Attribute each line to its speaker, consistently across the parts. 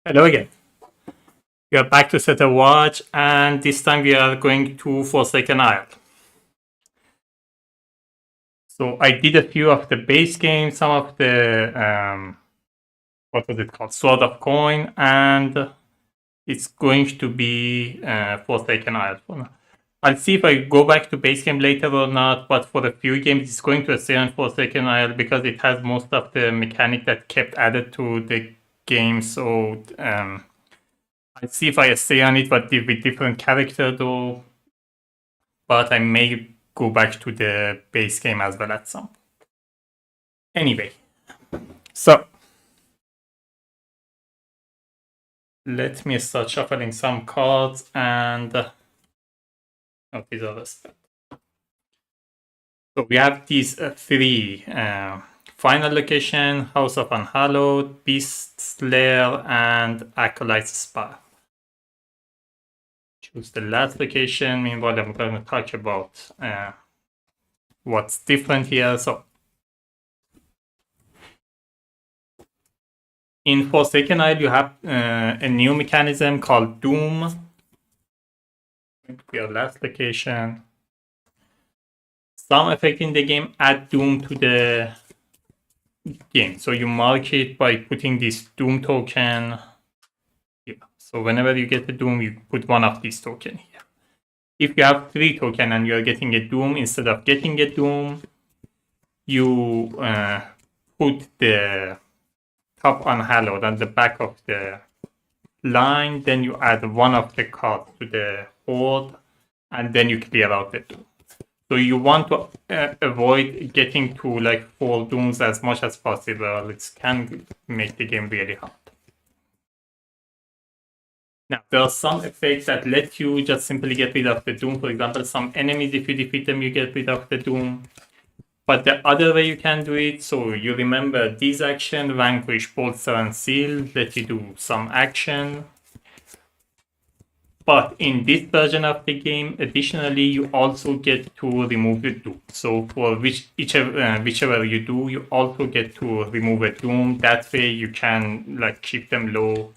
Speaker 1: Hello again. We are back to set a watch, and this time we are going to Forsaken Isle. So I did a few of the base games, some of the what was it called, Sword of Coin, and it's going to be Forsaken Isle for now. I'll see if I go back to base game later or not, but for a few games it's going to stay on Forsaken Isle because it has most of the mechanic that kept added to the game. So I'll see if I stay on it, but with different character though. But I may go back to the base game as well at some point. Anyway, so let me start shuffling some cards and these are the steps. So we have these three final location, House of Unhallowed, Beast Slayer, and Acolyte's Spire. Choose the last location. Meanwhile, I'm going to talk about what's different here. So in Forsaken Isle, you have a new mechanism called Doom. Your last location. Some effect in the game add Doom to the game. So you mark it by putting this Doom token here. So whenever you get a Doom, you put one of these tokens here. If you have 3 tokens and you're getting a Doom, instead of getting a Doom, you put the top unhallowed on the back of the line, then you add one of the cards to the board, and then you clear out the Doom. So you want to avoid getting to like 4 Dooms as much as possible. It can make the game really hard. Now, there are some effects that let you just simply get rid of the Doom. For example, some enemies, if you defeat them, you get rid of the Doom. But the other way you can do it, so you remember these action, Vanquish, Bolster, and Seal, let you do some action. But in this version of the game, additionally, you also get to remove the Doom. So for whichever you do, you also get to remove a Doom. That way you can like keep them low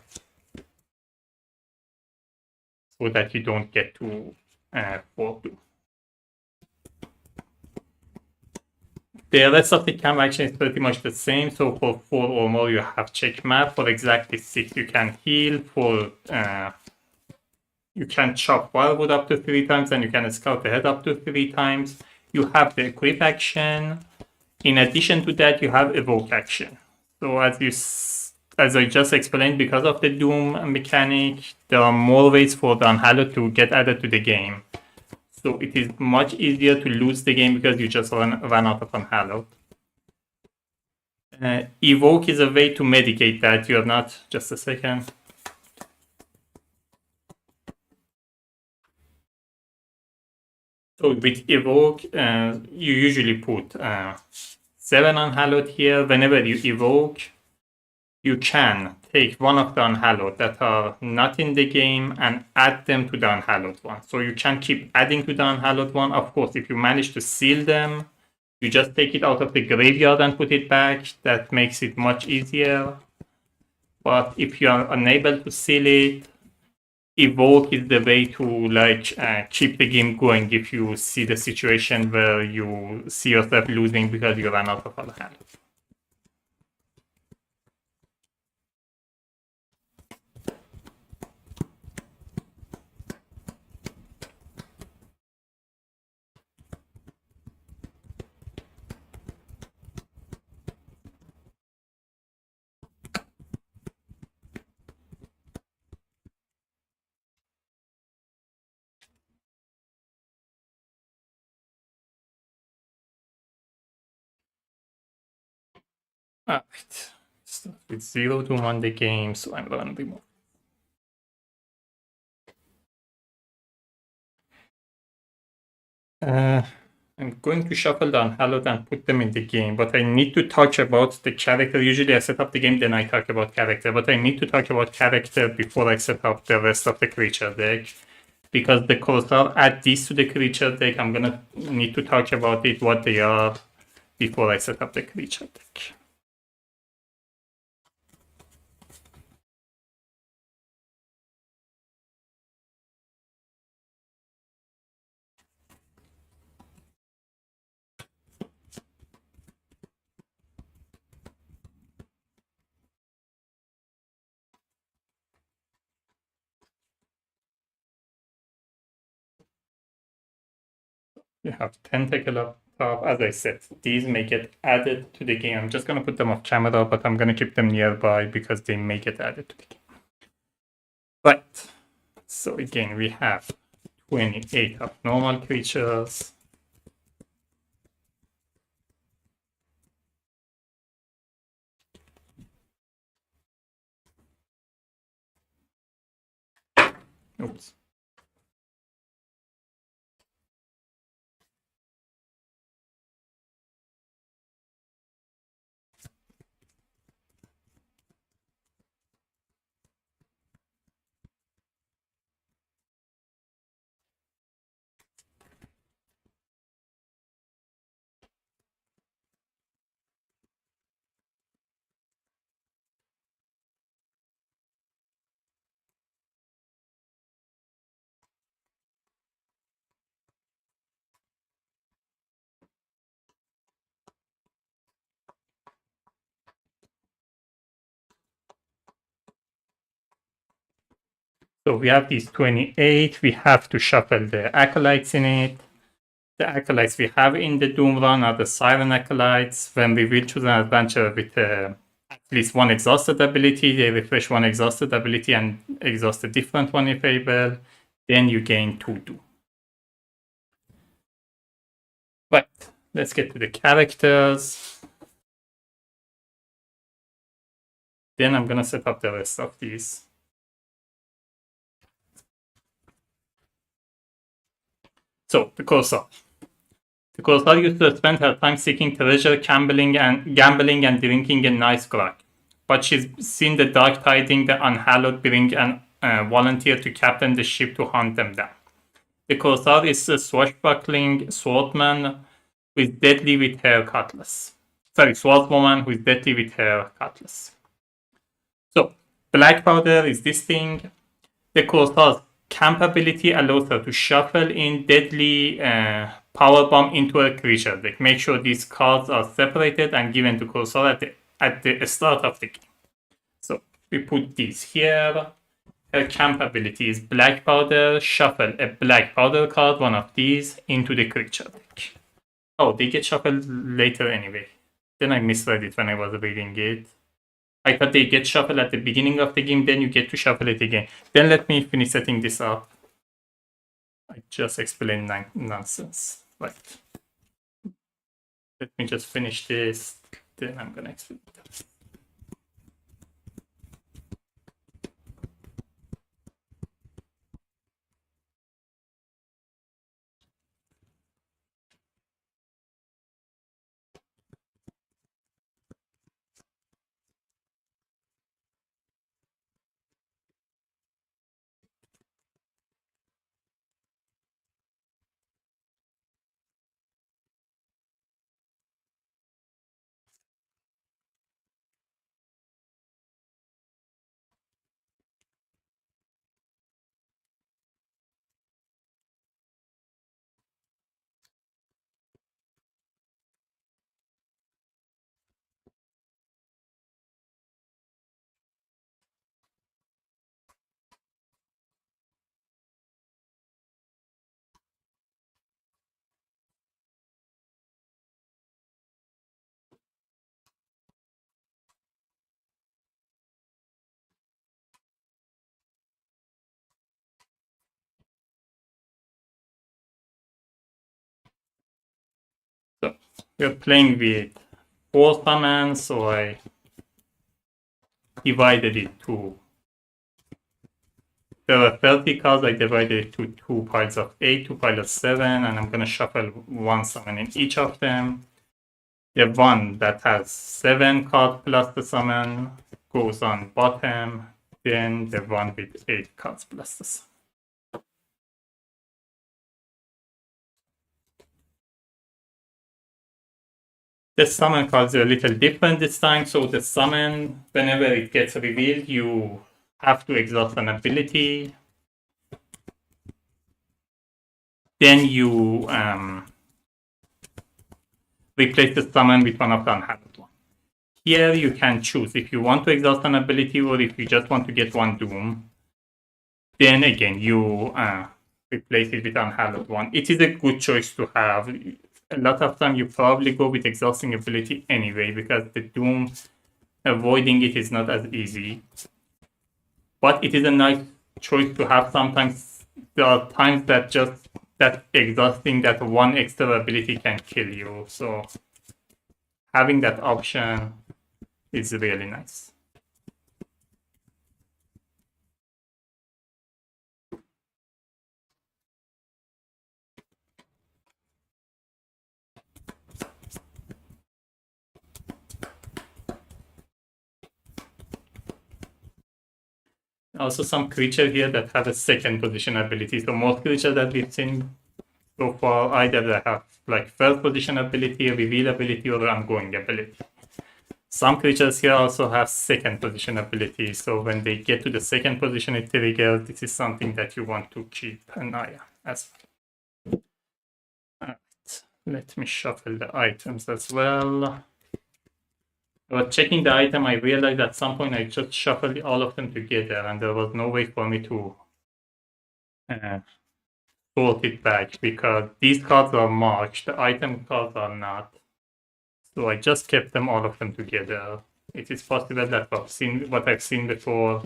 Speaker 1: so that you don't get to 4 Doom. The rest of the camp action is pretty much the same. So for 4 or more, you have check map. For exactly 6, you can heal. For you can chop firewood up to 3 times, and you can scout ahead up to 3 times. You have the equip action. In addition to that, you have evoke action. So as I just explained, because of the Doom mechanic, there are more ways for the Unhallowed to get added to the game. So it is much easier to lose the game because you just run out of Unhallowed. Evoke is a way to mitigate that. You're not... Just a second. So with Evoke, you usually put 7 Unhallowed here. Whenever you evoke, you can take one of the Unhallowed that are not in the game and add them to the Unhallowed one. So you can keep adding to the Unhallowed one. Of course, if you manage to seal them, you just take it out of the graveyard and put it back. That makes it much easier. But if you are unable to seal it, evoke is the way to like keep the game going if you see the situation where you see yourself losing because you ran out of Unhallowed. Alright, start with 0 to 1 the game, so I'm going to remove. I'm going to shuffle the Unhallowed and put them in the game, but I need to talk about the character. Usually I set up the game, then I talk about character, but I need to talk about character before I set up the rest of the creature deck. Because the Corsair add these to the creature deck, I'm gonna need to talk about it, what they are, before I set up the creature deck. You have Tentacle up top. As I said, these may get added to the game. I'm just going to put them off camera, but I'm going to keep them nearby because they may get added to the game. Right. So again, we have 28 of normal creatures. Oops. So we have these 28. We have to shuffle the acolytes in it. The acolytes we have in the Doom run are the Siren acolytes. When we will choose an adventure with at least one exhausted ability, they refresh one exhausted ability and exhaust a different one if able. Then you gain 2 Doom. Right, let's get to the characters. Then I'm gonna set up the rest of these. So the Corsair. The Corsair used to spend her time seeking treasure, gambling, and drinking a nice grog. But she's seen the Dark Tiding, the Unhallowed bring a volunteer to captain the ship to hunt them down. The Corsair is a swashbuckling swordsman who is deadly with her cutlass. Sorry, swordswoman who is deadly with her cutlass. So, Black Powder is this thing. The Corsair's camp ability allows her to shuffle in deadly power bomb into a creature deck. Make sure these cards are separated and given to Corsair at the start of the game. So we put these here. Her camp ability is Black Powder. Shuffle a Black Powder card, one of these, into the creature deck. Oh, they get shuffled later anyway. Then I misread it when I was reading it. I thought they get shuffled at the beginning of the game, then you get to shuffle it again. Then let me finish setting this up. I just explained nonsense. Right. Let me just finish this, then I'm gonna explain that. So we're playing with 4 summons, so I divided it to. There are 30 cards, I divided it to 2 piles of 8, 2 piles of 7, and I'm gonna shuffle 1 summon in each of them. The one that has 7 cards plus the summon goes on bottom, then the one with 8 cards plus the summon. The summon cards are a little different this time, so the summon, whenever it gets revealed, you have to exhaust an ability. Then you replace the summon with one of the unhallowed one. Here you can choose if you want to exhaust an ability or if you just want to get 1 Doom. Then again, you replace it with unhallowed one. It is a good choice to have. A lot of time you probably go with exhausting ability anyway, because the Doom, avoiding it is not as easy. But it is a nice choice to have. Sometimes there are times that just that exhausting that one extra ability can kill you. So having that option is really nice. Also some creature here that have a second position ability. So most creatures that we've seen so far, either they have like first position ability, reveal ability, or ongoing ability. Some creatures here also have second position ability. So when they get to the second position it triggers, this is something that you want to keep an eye on as well. Alright, let me shuffle the items as well. But checking the item, I realized at some point I just shuffled all of them together and there was no way for me to sort it back, because these cards are marked, the item cards are not. So I just kept them, all of them together. It is possible that what I've seen before,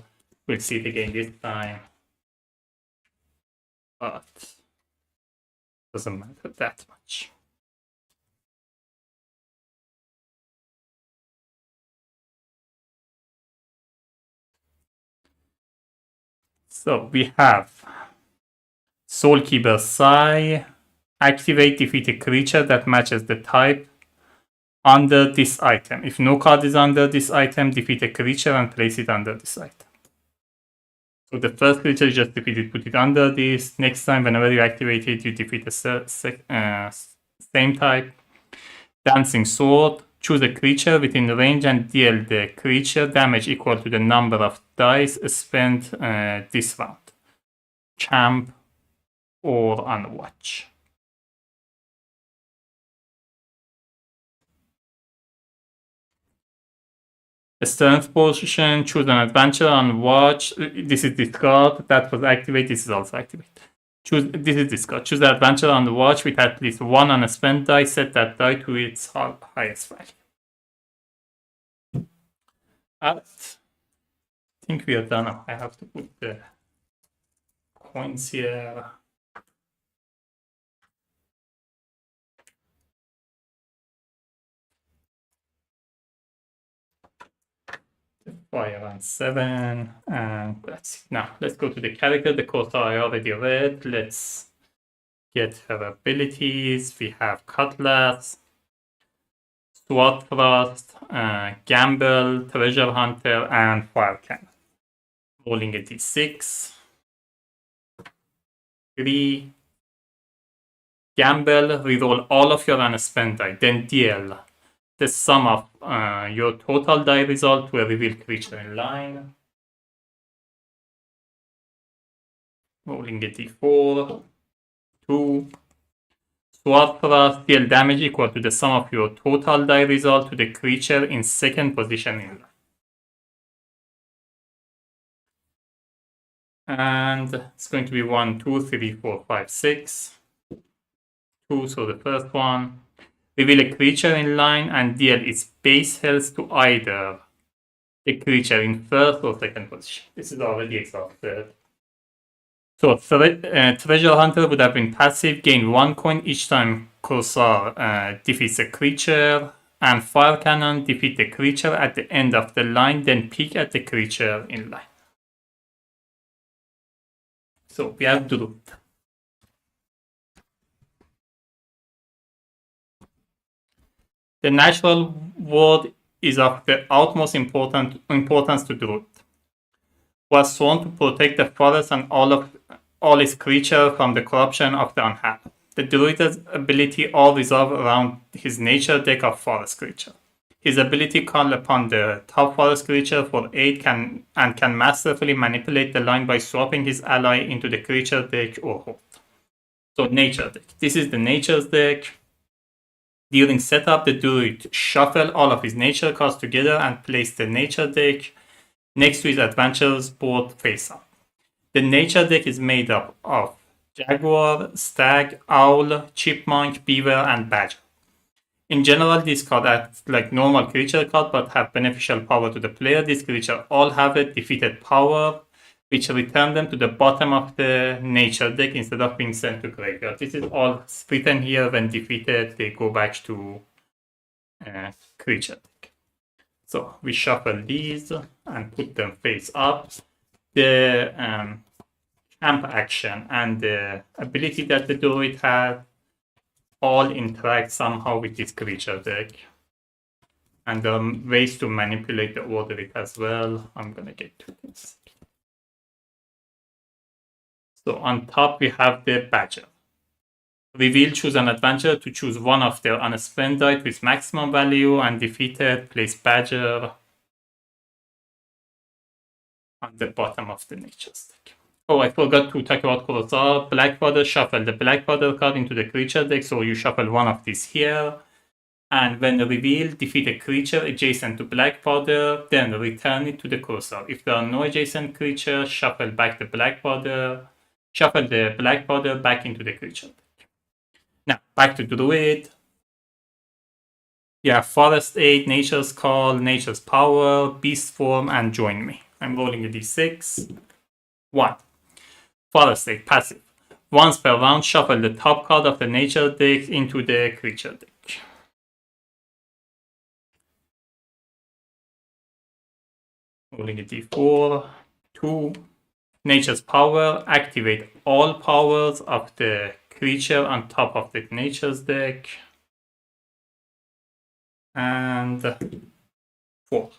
Speaker 1: we'll see it again this time. But it doesn't matter that much. So we have Soulkeeper Sai. Activate, defeat a creature that matches the type under this item. If no card is under this item, defeat a creature and place it under this item. So the first creature you just defeated, put it under this. Next time, whenever you activate it, you defeat a same type. Dancing Sword. Choose a creature within range and deal the creature damage equal to the number of dice spent this round. Champ or on watch. A strength potion, choose an adventure on watch. This is discard. That was activated. This is also activated. This is discard. Choose an adventure on the watch with at least one on a spent die. Set that die to its highest value. Alright. I think we are done. I have to put the coins here. Fire on 7, and that's it. Now let's go to the character. The Corsair I already read. Let's get her abilities. We have Cutlass, Sword Thrust, Gamble, Treasure Hunter, and Fire Cannon. Rolling a d6. 3. Gamble, reroll all of your unspent die, then deal the sum of your total die result to a revealed creature in line. Rolling a d4. 2. Sword Thrust, deal damage equal to the sum of your total die result to the creature in second position in line. And it's going to be 1, 2, 3, 4, 5, 6. 2, so the first one. Reveal a creature in line and deal its base health to either the creature in first or second position. This is already exhausted. So Treasure Hunter would have been passive, gain 1 coin each time Corsair defeats a creature, and Fire Cannon, defeat the creature at the end of the line, then peek at the creature in line. So we have Druid. The natural world is of the utmost importance to Druid. Was sworn to protect the forest and all its creatures from the corruption of the unhappy. The Druid's ability all resolve around his nature deck of forest creature. His ability call upon the top forest creature for aid can masterfully manipulate the line by swapping his ally into the creature deck or hold. So nature deck. This is the nature's deck. During setup, the Druid shuffle all of his nature cards together and place the nature deck next to his adventures board face up. The nature deck is made up of Jaguar, Stag, Owl, Chipmunk, Beaver, and Badger. In general, these cards act like normal creature cards but have beneficial power to the player. These creatures all have a defeated power, which return them to the bottom of the nature deck instead of being sent to graveyard. This is all written here. When defeated, they go back to creature deck. So we shuffle these and put them face up. The camp action and the ability that the Druid has all interact somehow with this creature deck. And there are ways to manipulate the order it as well. I'm gonna get to this. So on top we have the Badger. Reveal, choose an adventurer to choose one of their unspent die with maximum value, and defeated, place Badger on the bottom of the nature deck. Oh, I forgot to talk about Corsair. Black Border, shuffle the Black Border card into the creature deck. So you shuffle one of these here. And when revealed, defeat a creature adjacent to Black Border, then return it to the Corsair. If there are no adjacent creatures, shuffle back the Black Border. Shuffle the Black Border back into the creature deck. Now, back to Druid. Yeah, Forest 8, Nature's Call, Nature's Power, Beast Form, and Join Me. I'm rolling a d6. 1. Forest 8, passive. Once per round, shuffle the top card of the nature deck into the creature deck. Rolling a d4. 2. Nature's Power. Activate all powers of the creature on top of the nature's deck. And 4.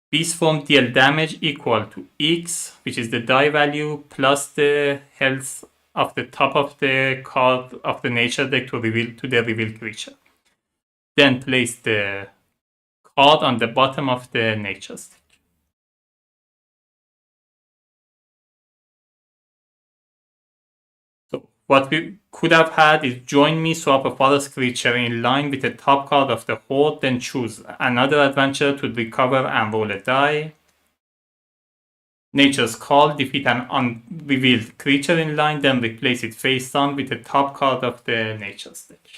Speaker 1: Beast Form, deal damage equal to X, which is the die value, plus the health of the top of the card of the nature deck to the revealed creature. Then place the card on the bottom of the nature deck. So what we could have had is Join Me, swap a forest creature in line with the top card of the horde, then choose another adventure to recover and roll a die. Nature's Call, defeat an unrevealed creature in line, then replace it face down with the top card of the nature deck.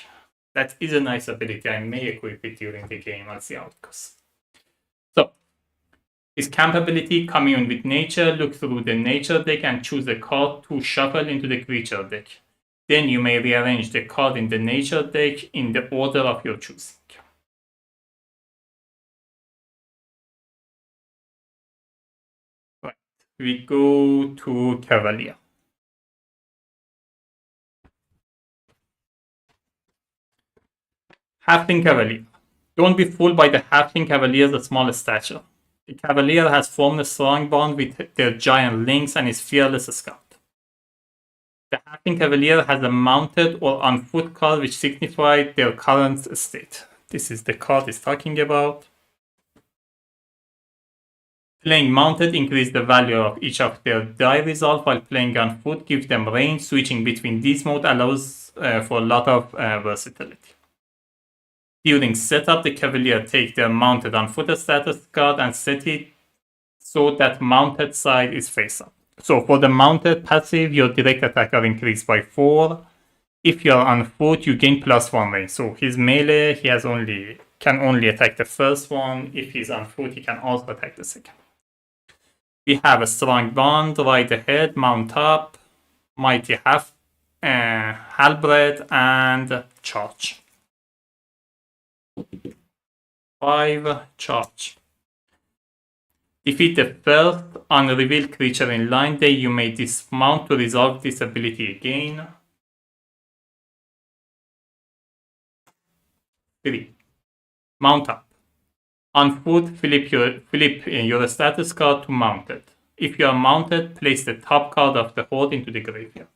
Speaker 1: That is a nice ability. I may equip it during the game. I'll see how it goes. So, his camp ability, commune with nature, look through the nature deck and choose a card to shuffle into the creature deck. Then you may rearrange the card in the nature deck in the order of your choosing. Right, we go to Cavalier. Halfling Cavalier. Don't be fooled by the Halfling Cavalier's small stature. The Cavalier has formed a strong bond with their giant lynx and is fearless scout. The Halfling Cavalier has a mounted or on foot card which signifies their current state. This is the card he's talking about. Playing mounted increases the value of each of their die result, while playing on foot gives them range. Switching between these modes allows for a lot of versatility. During setup, the Cavalier takes their mounted on foot status card and set it so that mounted side is face up. So for the mounted passive, your direct attack are increased by 4. If you're on foot, you gain +1 range. So his melee, he can only attack the first one. If he's on foot, he can also attack the second. We have a strong bond, ride ahead, mount up, mighty halberd, and charge. 5 charge. Defeat the first unrevealed creature in line. Then you may dismount to resolve this ability again. 3. Mount up. On foot, flip your status card to mounted. If you are mounted, place the top card of the horde into the graveyard.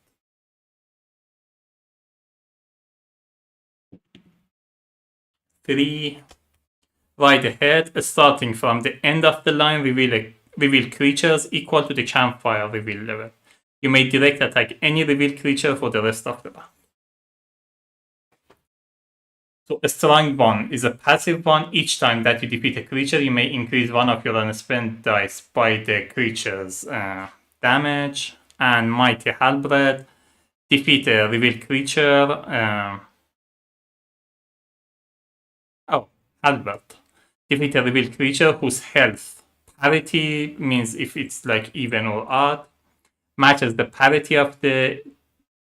Speaker 1: 3. Right ahead, starting from the end of the line, reveal creatures equal to the campfire reveal level. You may direct attack any revealed creature for the rest of the round. So a strong bond is a passive bond. Each time that you defeat a creature, you may increase one of your unspent dice by the creature's damage. And Mighty Halberd, defeat a revealed creature. Albert. Defeat a revealed creature whose health parity means if it's like even or odd matches the parity of the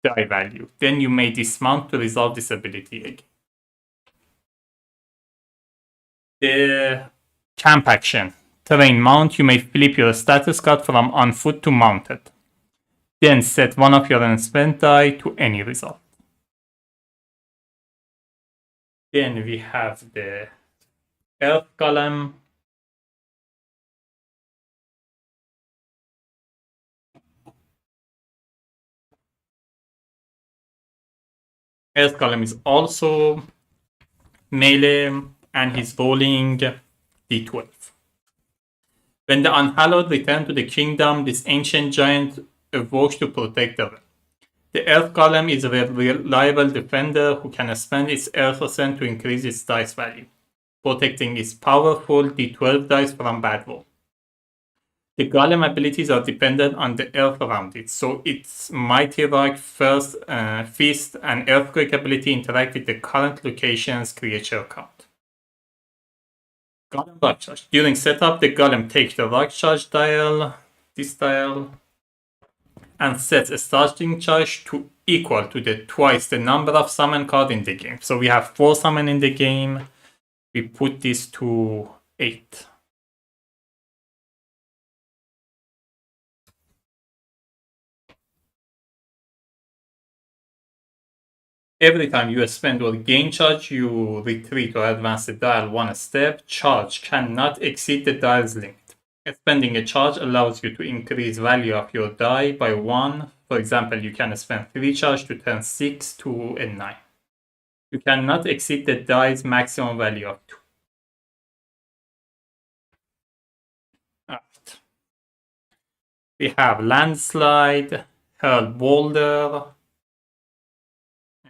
Speaker 1: die value. Then you may dismount to resolve this ability again. The camp action. Terrain mount, you may flip your status card from on foot to mounted. Then set one of your unspent die to any result. Then we have the Earth Golem. Earth Golem is also melee and he's rolling d12. When the Unhallowed return to the kingdom, this ancient giant evokes to protect the realm. The Earth Golem is a reliable defender who can spend its Earth Ascent to increase its dice value, protecting its powerful d12 dice from bad roll. The Golem abilities are dependent on the earth around it, so its Mighty Rock, First Fist, and Earthquake ability interact with the current location's creature count. Golem Rock Charge. During setup, the Golem takes the Rock Charge dial, this dial, and sets a starting charge to equal to twice the number of summon cards in the game. So we have 4 summon in the game. We put this to 8. Every time you spend or gain charge, you retreat or advance the dial 1 step. Charge cannot exceed the dial's limit. Spending a charge allows you to increase value of your die by 1. For example, you can spend 3 charge to turn 6 to a 9. You cannot exceed the die's maximum value of 2. Right. We have Landslide, Hurl Boulder,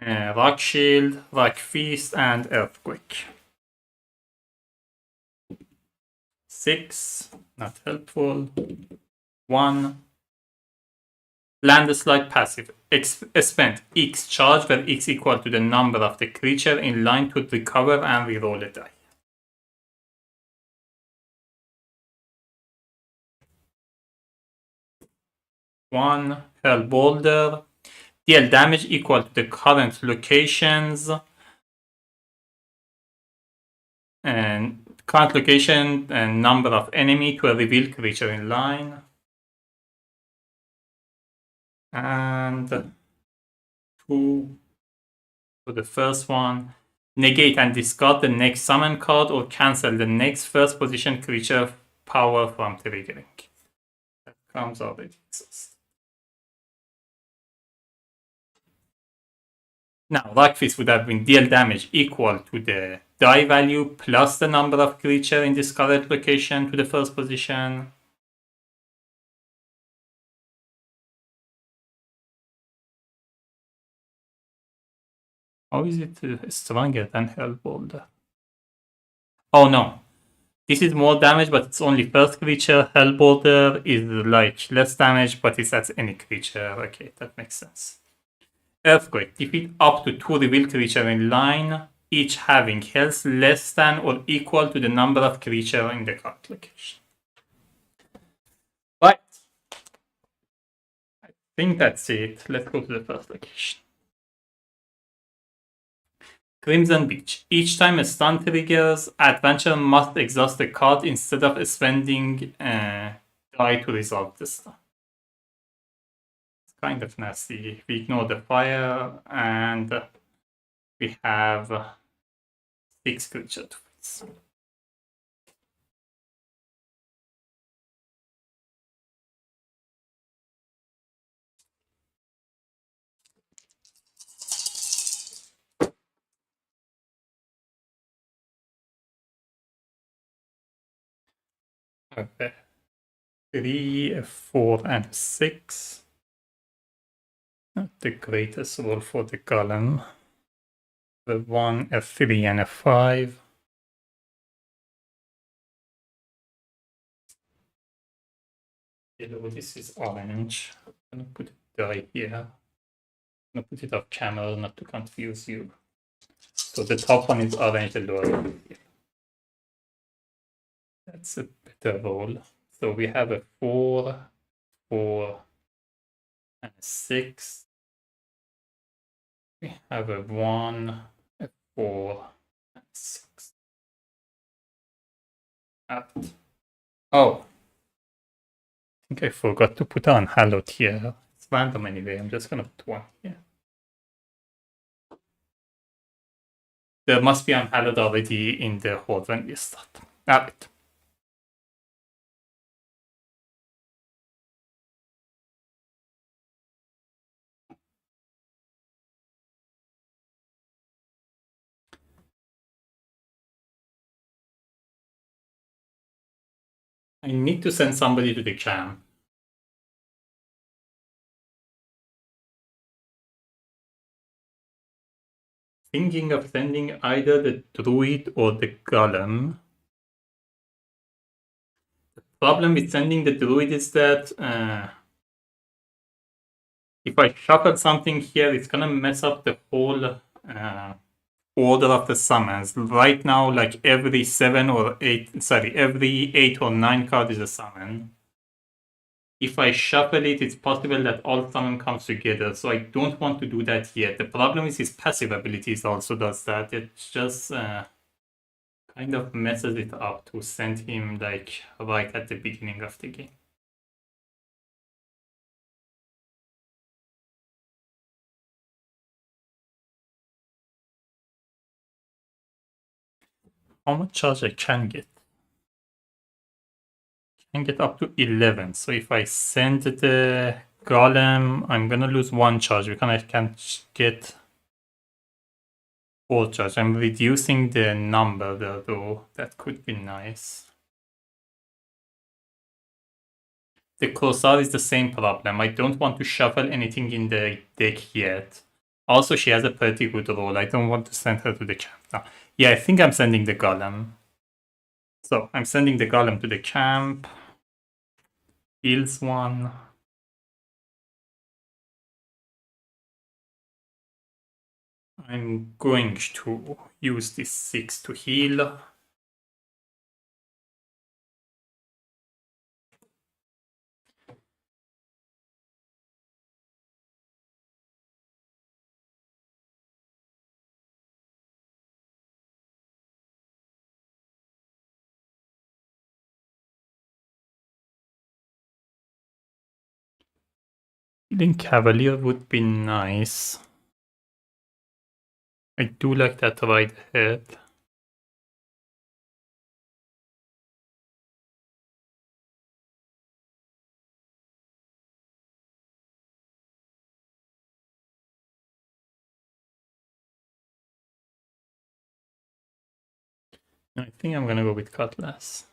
Speaker 1: Rock Shield, Rock Feast, and Earthquake. 6, not helpful. 1. Landslide passive. Spend X charge where X equal to the number of the creature in line to recover and reroll a die. One, Hurl Boulder. Deal damage equal to the current locations and current location and number of enemy to a revealed creature in line. And 2 for the first one. Negate and discard the next summon card or cancel the next first position creature power from triggering. That comes already exist. Now, Rockfist would have been deal damage equal to the die value plus the number of creature in this current location to the first position. How is it stronger than Hellboulder? Oh no. This is more damage, but it's only first creature. Hellboulder is like less damage, but it's at any creature. Okay, that makes sense. Earthquake. Defeat up to 2 revealed creatures in line, each having health less than or equal to the number of creatures in the current location. Right. I think that's it. Let's go to the first location. Crimson Beach. Each time a stun triggers, adventurer must exhaust a card instead of spending die to resolve the stun. It's kind of nasty. We ignore the fire and we have 6 creature to face. Okay. 3, a 4, and a 6. Not the greatest roll for the Golem. The 1, a 3, and a 5. Yellow, this is orange. I'm gonna put a die here. I'm gonna put it off camera not to confuse you. So the top one is orange, the lower one here. That's a better roll. So we have a 4, 4, and a 6. We have a 1, a 4, and a 6. Oh, I think I forgot to put on hallowed here. It's random anyway. I'm just gonna put 1 here. There must be unhallowed already in the horde when we start. Alright. I need to send somebody to the camp. Thinking of sending either the Druid or the Golem. The problem with sending the Druid is that if I shuffle something here, it's gonna mess up the whole order of the summons. Right now, like every 7 or 8, sorry, every 8 or 9 card is a summon. If I shuffle it, it's possible that all summon comes together, so I don't want to do that yet. The problem is his passive abilities also does that. It just kind of messes it up to send him like right at the beginning of the game. How much charge I can get? I can get up to 11. So if I send the Golem, I'm gonna lose 1 charge because I can't get 4 charge. I'm reducing the number there though. That could be nice. The Corsair is the same problem. I don't want to shuffle anything in the deck yet. Also, she has a pretty good roll. I don't want to send her to the camp now. Yeah, I think I'm sending the Golem. So I'm sending the Golem to the camp. Heals 1. I'm going to use this 6 to heal. Healing Cavalier would be nice. I do like that right ahead. I think I'm gonna go with Cutlass.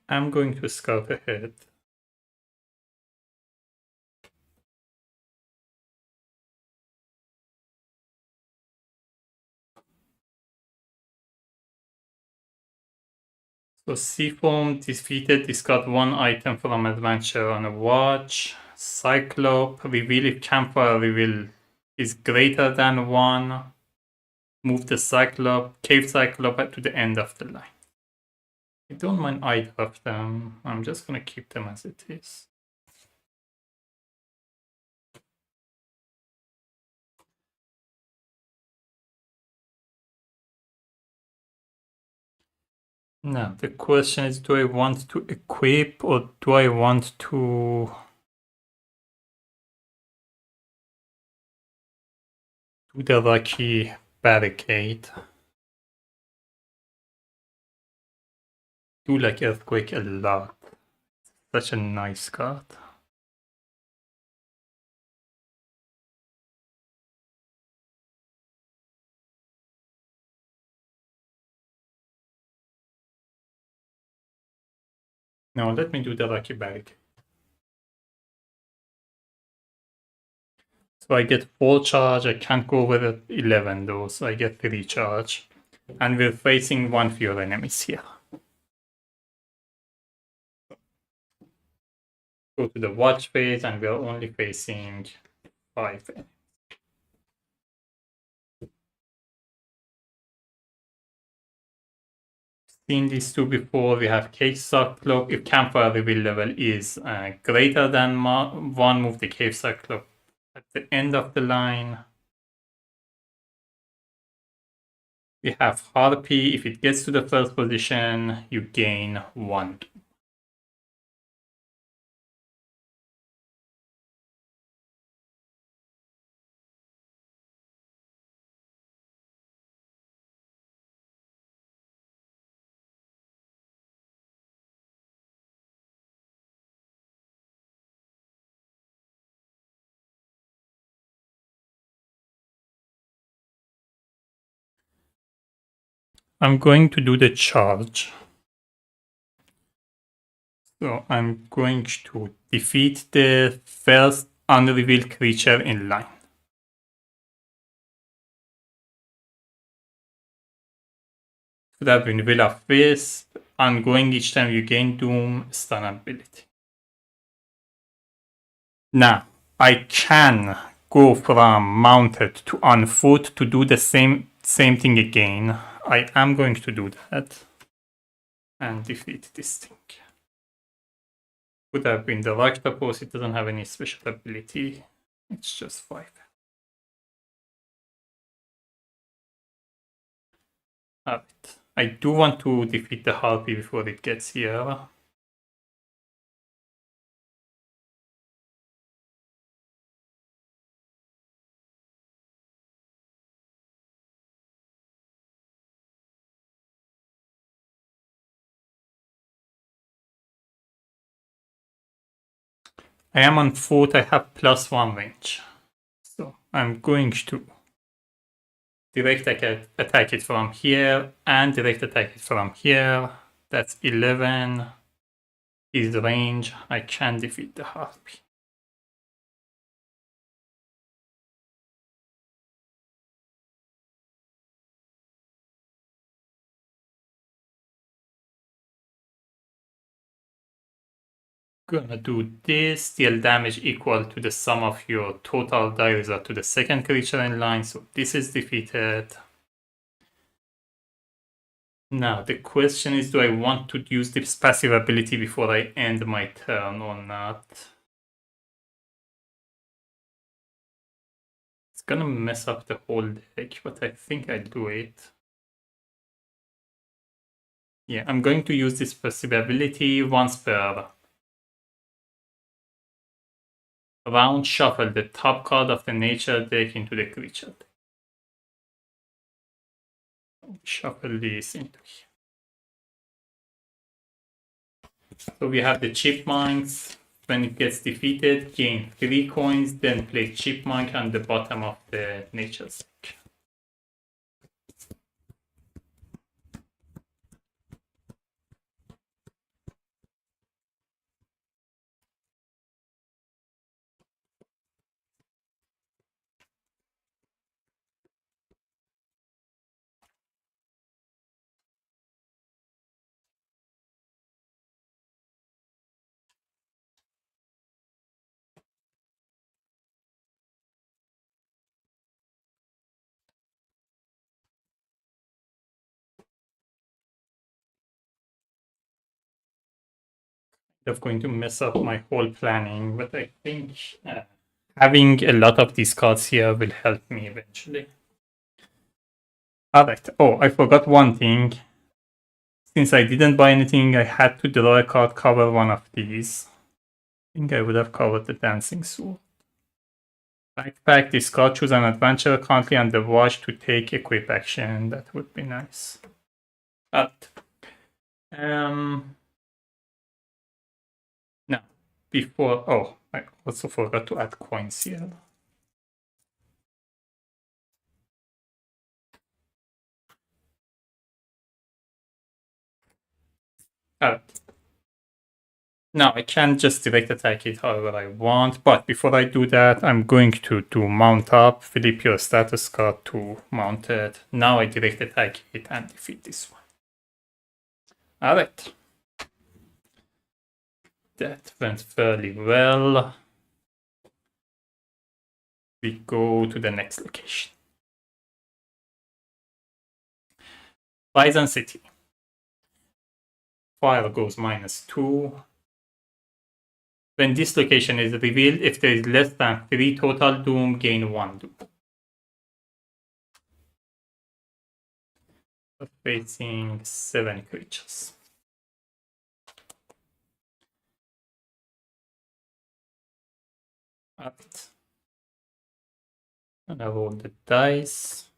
Speaker 1: I'm going to scout ahead. So Seafoam defeated, discard 1 item from adventure on a watch. Cyclope, reveal if campfire reveal is greater than 1. Move the Cyclope, Cave Cyclope to the end of the line. I don't mind either of them. I'm just gonna keep them as it is. Now, the question is, do I want to equip or do I want to do the Lucky Barricade? Do like Earthquake a lot. Such a nice card. Now let me do the Lucky Barricade. So I get 4 charge, I can't go over 11 though, so I get 3 charge. And we're facing one fewer enemies here. Go to the watch phase, and we're only facing 5 enemies. Seen these two before. We have Cave Cyclope. If campfire reveal level is greater than 1, move the Cave Cyclope at the end of the line. We have Harpy. If it gets to the first position, you gain 1. I'm going to do the charge. So I'm going to defeat the first unrevealed creature in line. Could have been Will of Wisp. Ongoing each time you gain Doom, stun ability. Now, I can go from mounted to on foot to do the same thing again. I am going to do that and defeat this thing. Could have been the Rakhtapos. It doesn't have any special ability. It's just 5. Alright. I do want to defeat the Harpy before it gets here. I am on foot. I have +1 range. So I'm going to direct attack it from here and direct attack it from here. That's 11 is the range. I can defeat the Harpy. Gonna do this, deal damage equal to the sum of your total die result to the second creature in line. So this is defeated. Now the question is, do I want to use this passive ability before I end my turn or not? It's gonna mess up the whole deck, but I think I'll do it. Yeah, I'm going to use this passive ability once per round. Shuffle the top card of the nature deck into the creature deck. Shuffle this into here. So we have the chipmunks. When it gets defeated, gain 3 coins, then play chipmunk on the bottom of the nature deck. Of going to mess up my whole planning, but I think having a lot of these cards here will help me eventually. Alright, oh, I forgot one thing. Since I didn't buy anything, I had to draw a card, cover one of these. I think I would have covered the Dancing Sword. Backpack, discard, choose an adventure currently on the watch to take equip action. That would be nice. But no, before, oh, I also forgot to add coins here. No, I can just direct attack it however I want, but before I do that, I'm going to mount up, flip your status card to mounted. Now I direct attack it and defeat this one. Alright. That went fairly well. We go to the next location. Bison City. Fire goes -2. When this location is revealed, if there is less than 3 total doom, gain 1 doom. Facing 7 creatures. Alright. And I roll the dice.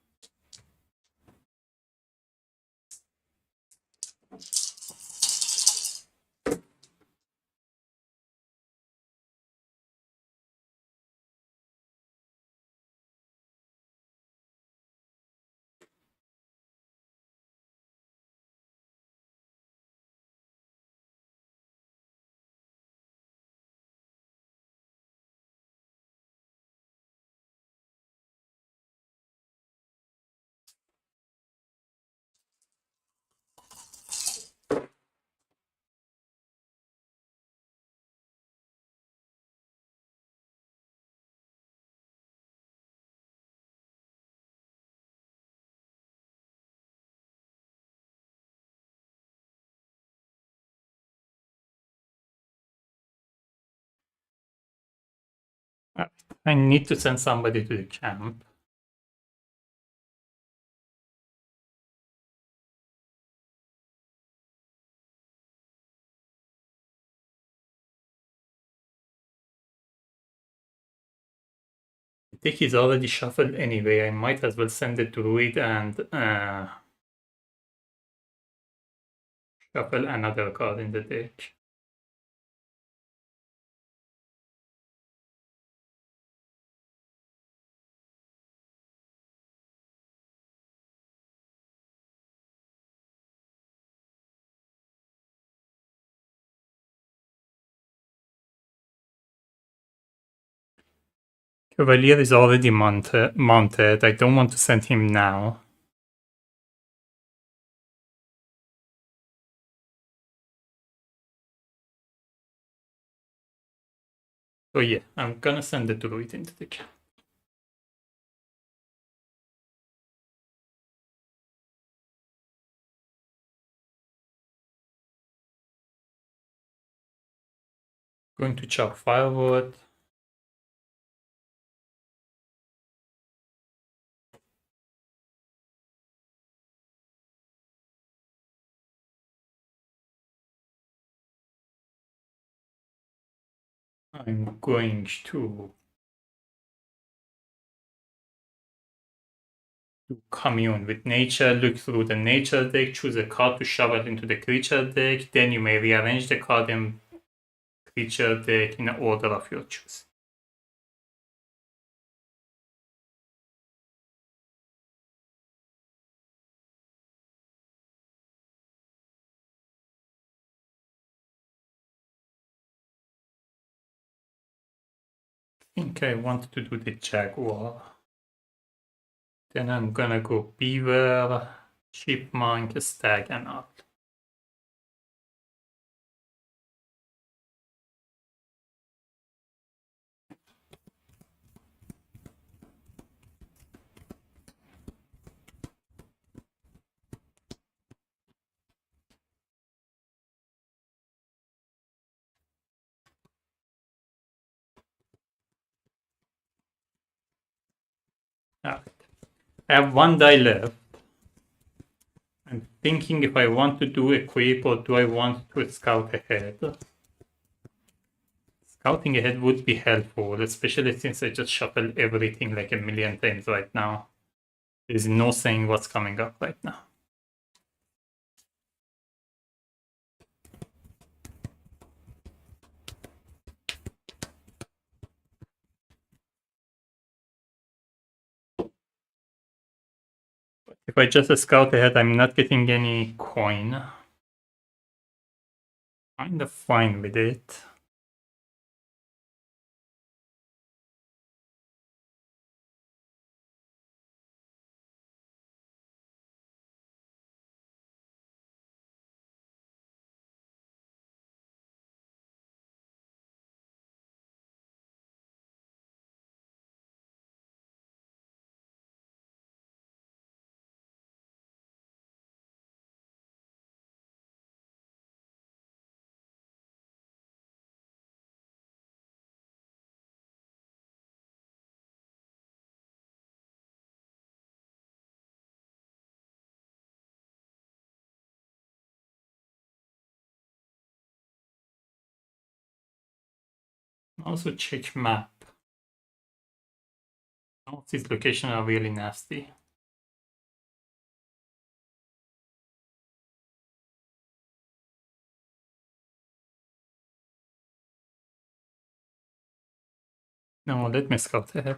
Speaker 1: I need to send somebody to the camp. The deck is already shuffled anyway. I might as well send the Druid and shuffle another card in the deck. Cavalier is already mounted. I don't want to send him now. So yeah, I'm gonna send the Druid into the camp. Going to chop firewood. I'm going to commune with nature, look through the nature deck, choose a card to shovel into the creature deck, then you may rearrange the card in creature deck in order of your choice. I think I want to do the jaguar. Then I'm gonna go beaver, chipmunk, stag, and owl. Alright. I have 1 die left. I'm thinking if I want to do equip or do I want to scout ahead. Scouting ahead would be helpful, especially since I just shuffled everything like a million times right now. There's no saying what's coming up right now. If I just scout ahead, I'm not getting any coin. Kind of fine with it. Also check map. All these locations are really nasty. No, let me scout ahead.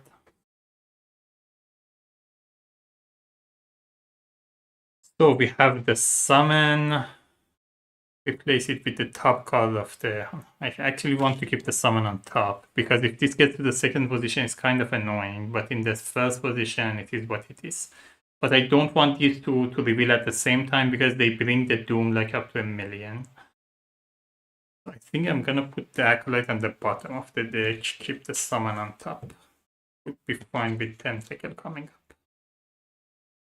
Speaker 1: So we have the summon. Replace it with the top card of the... I actually want to keep the summon on top, because if this gets to the second position, it's kind of annoying, but in the first position, it is what it is. But I don't want these two to reveal at the same time, because they bring the Doom like up to 1,000,000. So I think I'm gonna put the Acolyte on the bottom of the deck, keep the summon on top. Would be fine with Tentacle coming up,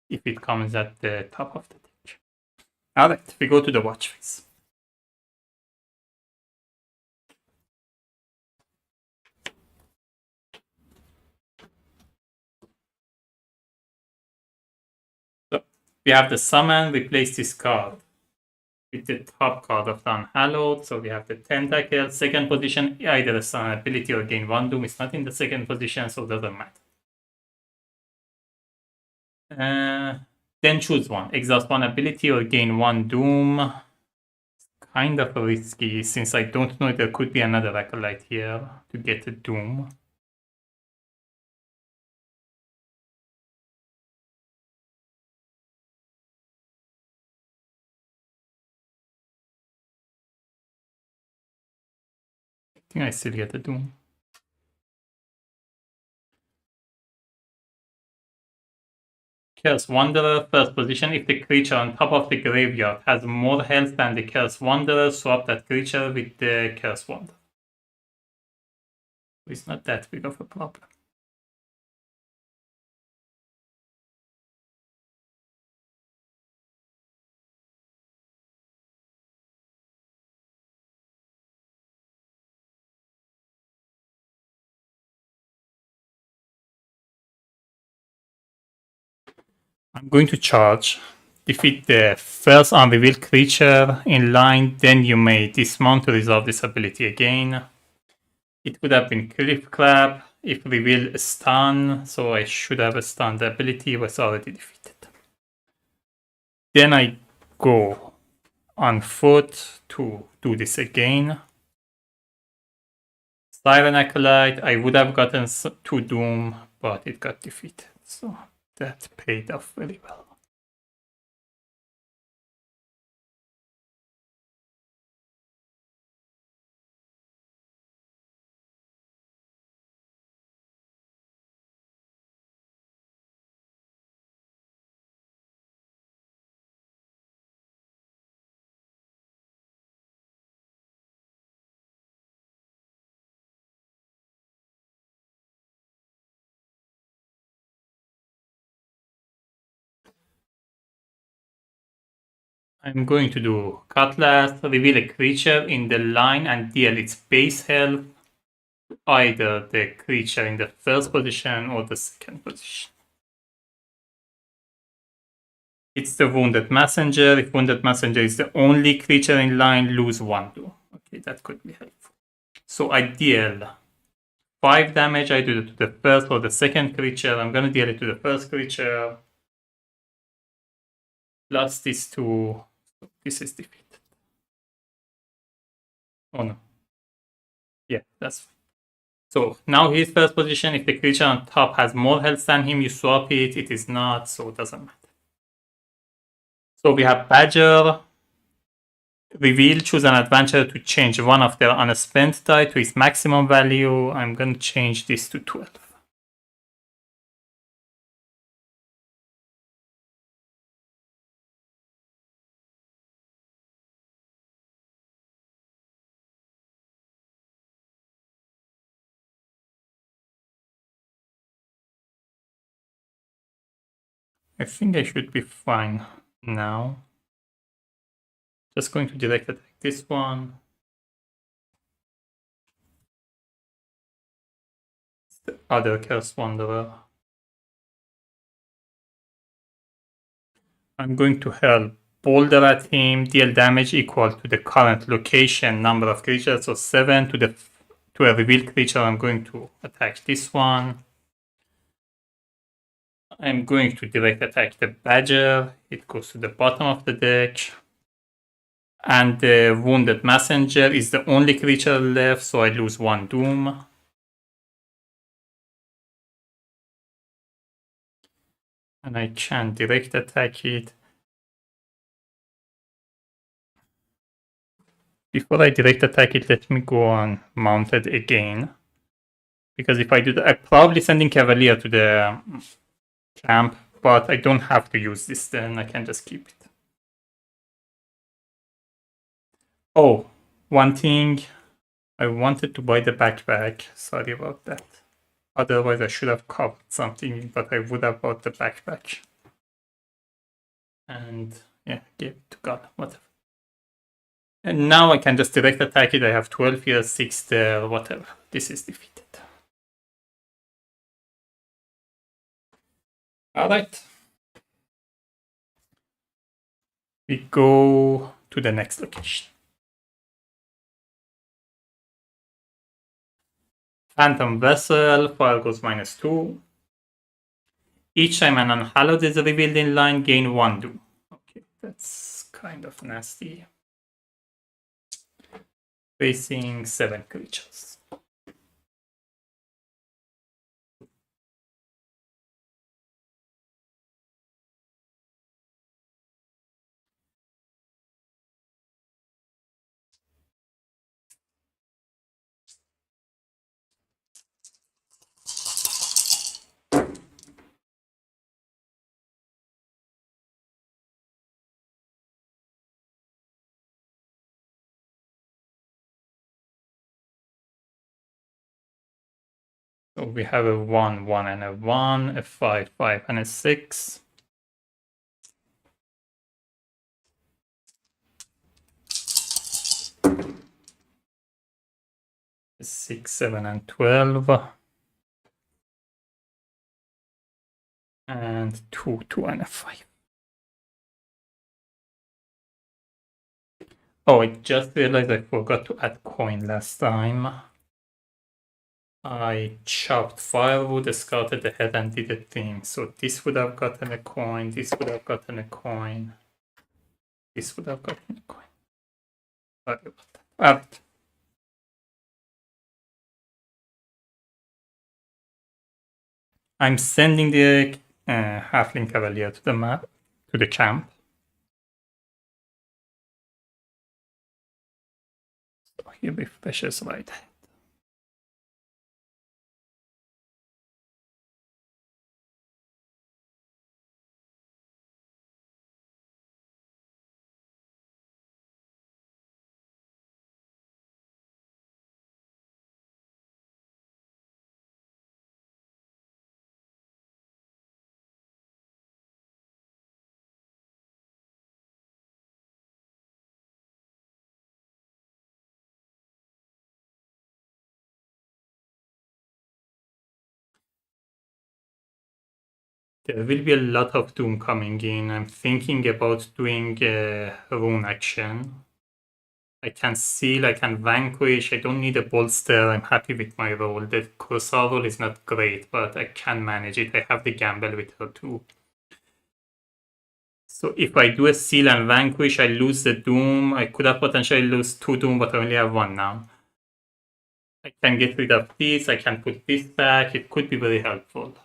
Speaker 1: if it comes at the top of the deck. Alright, we go to the watch phase. So we have the summon, replace this card with the top card of the Unhallowed. So we have the Tentacle, second position, either a summon ability or gain 1 Doom. It's not in the second position, so it doesn't matter. Then choose one. Exhaust 1 ability or gain 1 Doom. Kind of risky, since I don't know if there could be another Acolyte here to get a Doom. I think I still get a Doom. Chaos Wanderer, first position. If the creature on top of the graveyard has more health than the Chaos Wanderer, swap that creature with the Chaos Wanderer. It's not that big of a problem. I'm going to charge. Defeat the first unrevealed creature in line, then you may dismount to resolve this ability again. It would have been Cliff Clap if reveal a stun, so I should have a stun. The ability was already defeated. Then I go on foot to do this again. Siren Acolyte, I would have gotten 2 Doom, but it got defeated, so that paid off very well. I'm going to do Cutlass, reveal a creature in the line and deal its base health, either the creature in the first position or the second position. It's the Wounded Messenger. If Wounded Messenger is the only creature in line, lose 1 2. Okay, that could be helpful. So I deal 5 damage. I do it to the first or the second creature. I'm going to deal it to the first creature. Plus these 2. So this is defeated. Oh no. Yeah, that's fine. So now his first position, if the creature on top has more health than him, you swap it. It is not, so it doesn't matter. So we have Badger. Reveal, choose an adventurer to change one of their unspent die to its maximum value. I'm going to change this to 12. I think I should be fine now. Just going to direct attack this one. It's the other Curse Wanderer. I'm going to hurl Boulder at him, deal damage equal to the current location number of creatures, so 7 to a revealed creature. I'm going to attack this one. I'm going to direct attack the Badger. It goes to the bottom of the deck. And the Wounded Messenger is the only creature left, so I lose 1 Doom. And I can direct attack it. Before I direct attack it, let me go on Mounted again. Because if I do that, I'm probably sending Cavalier to the camp, but I don't have to use this then. I can just keep it. Oh, one thing. I wanted to buy the backpack. Sorry about that. Otherwise, I should have covered something, but I would have bought the backpack. And yeah, gave it to God, whatever. And now I can just direct attack it. I have 12 here, 6 there, whatever. This is defeated. Alright. We go to the next location. Phantom Vessel, fire goes -2. Each time an unhallowed is revealed in line, gain 1 doom. Okay, that's kind of nasty. Facing 7 creatures. So we have a 1, 1, and a 1, a 5, 5, and a 6. A 6, 7, and 12. And 2, 2, and a 5. Oh, I just realized I forgot to add coin last time. I chopped firewood, scouted ahead, and did a thing. So this would have gotten a coin, this would have gotten a coin, this would have gotten a coin. Sorry about that. Alright. I'm sending the Halfling Cavalier to the map, to the camp. So he refreshes right. There will be a lot of Doom coming in. I'm thinking about doing a rune action. I can seal, I can vanquish, I don't need a bolster, I'm happy with my roll. The Corsair roll is not great, but I can manage it. I have the gamble with her too. So if I do a seal and vanquish, I lose the Doom. I could have potentially lose 2 Doom, but I only have 1 now. I can get rid of this, I can put this back, it could be very helpful.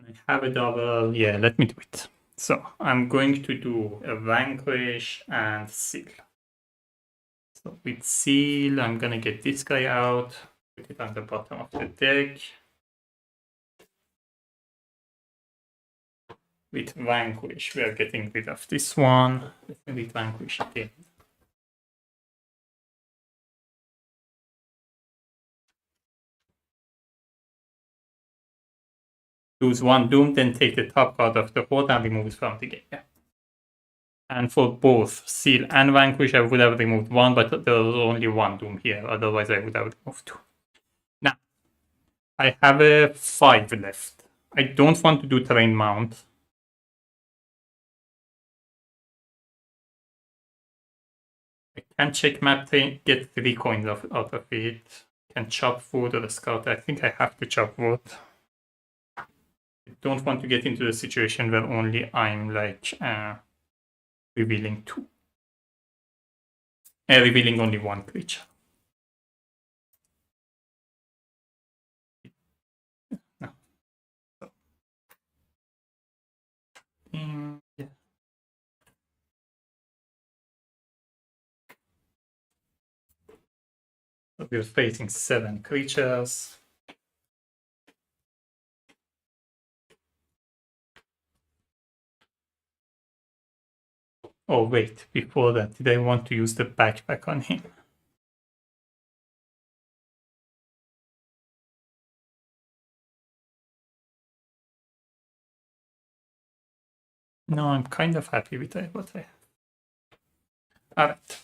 Speaker 1: I have a double. Yeah, let me do it. So I'm going to do a Vanquish and Seal. So with Seal, I'm gonna get this guy out, put it on the bottom of the deck. With Vanquish, we are getting rid of this one. Let me read Vanquish again. Lose one Doom, then take the top card of the board and remove it from the game. Yeah. And for both Seal and Vanquish, I would have removed one, but there was only one Doom here. Otherwise, I would have removed two. Now, I have a 5 left. I don't want to do Terrain Mount. I can check map, get 3 coins out of it. Can chop wood or scout. I think I have to chop wood. I don't want to get into the situation where only I'm like revealing 2. Revealing only 1 creature. No. So. Yeah. So we're facing 7 creatures. Oh wait, before that, did I want to use the backpack on him? No, I'm kind of happy with what I have. Alright.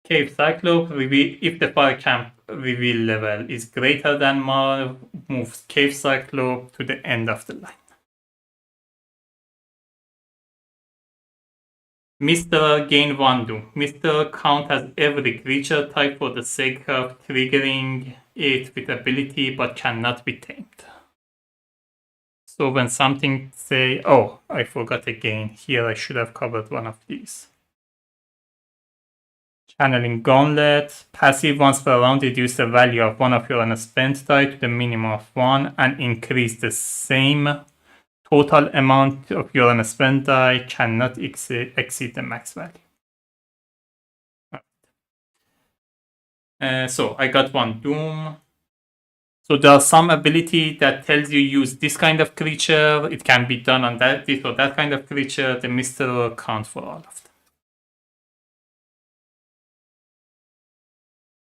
Speaker 1: Cave Cyclope, if the fire camp reveal level is greater than Marv, moves Cave Cyclope to the end of the line. Mr. Gain 1 Doom. Mr. Count has every creature type for the sake of triggering it with ability but cannot be tamed. So when something say, oh, I forgot again, here I should have covered one of these. Channeling Gauntlet, passive once per round, reduce the value of one of your unspent die to the minimum of 1 and increase the same total amount of your unspent die cannot exceed the max value. So I got 1 Doom. So there's some ability that tells you use this kind of creature. It can be done on this or that kind of creature. The Mister will count for all of them.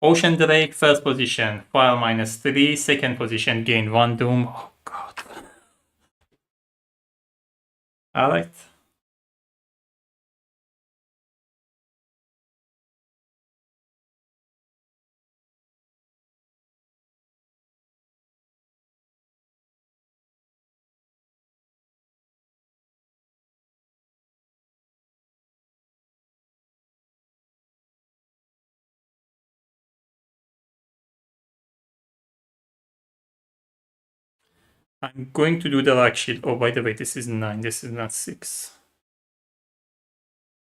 Speaker 1: Ocean Drake, first position, fire -3. Second position, gain 1 Doom. Oh god. Alright. I'm going to do the Dark Shield. Oh, by the way, this is 9. This is not 6.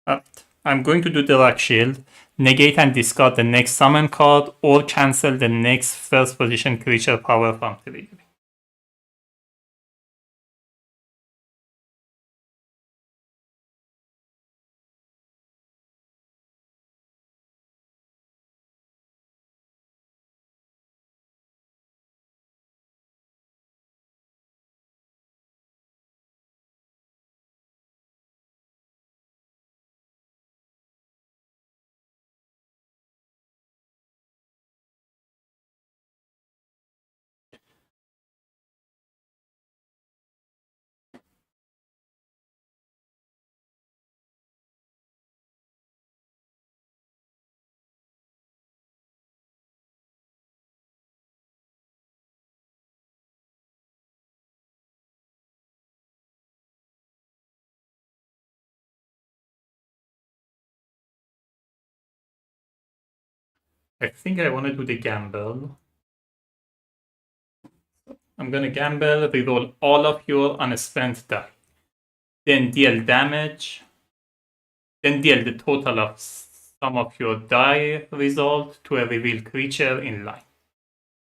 Speaker 1: Alright. I'm going to do the Dark Shield. Negate and discard the next summon card or cancel the next first position creature power from triggering. I think I want to do the gamble. I'm going to gamble, reroll all of your unspent die. Then deal damage. Then deal the total of some of your die result to a revealed creature in line.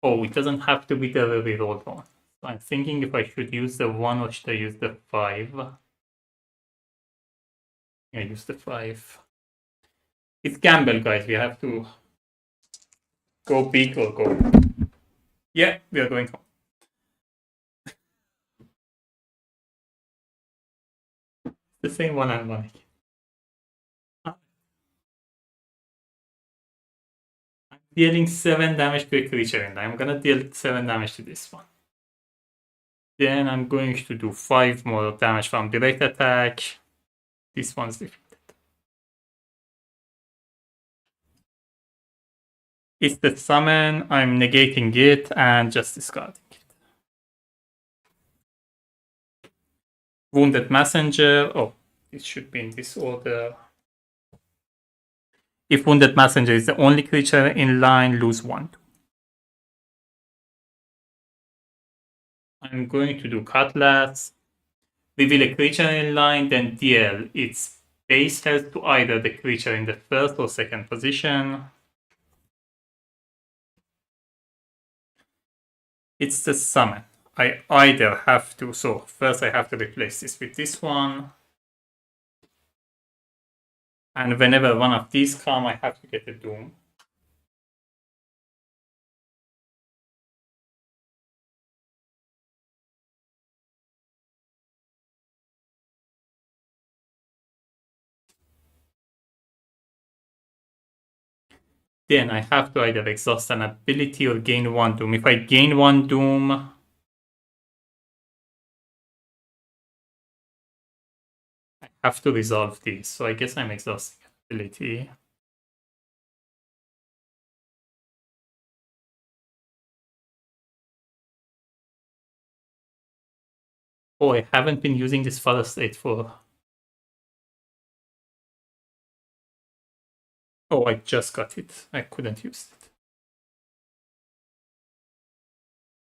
Speaker 1: Oh, it doesn't have to be the reroll one. So I'm thinking if I should use the 1 or should I use the 5? I use the 5. It's gamble, guys. We have to go big or go. Yeah, we are going home. The same one and one again. I'm dealing 7 damage to a creature and I'm gonna deal 7 damage to this one. Then I'm going to do 5 more damage from direct attack. This one's defeated. It's the summon, I'm negating it and just discarding it. Wounded Messenger. Oh, it should be in this order. If Wounded Messenger is the only creature in line, lose 1. I'm going to do Cutlass. Reveal a creature in line, then deal its base health to either the creature in the first or second position. It's the summon. I either have to, so first I have to replace this with this one. And whenever one of these come, I have to get a Doom. Then I have to either exhaust an ability or gain 1 Doom. If I gain 1 Doom, I have to resolve this. So I guess I'm exhausting an ability. Oh, I haven't been using this Father State for... Oh, I just got it. I couldn't use it.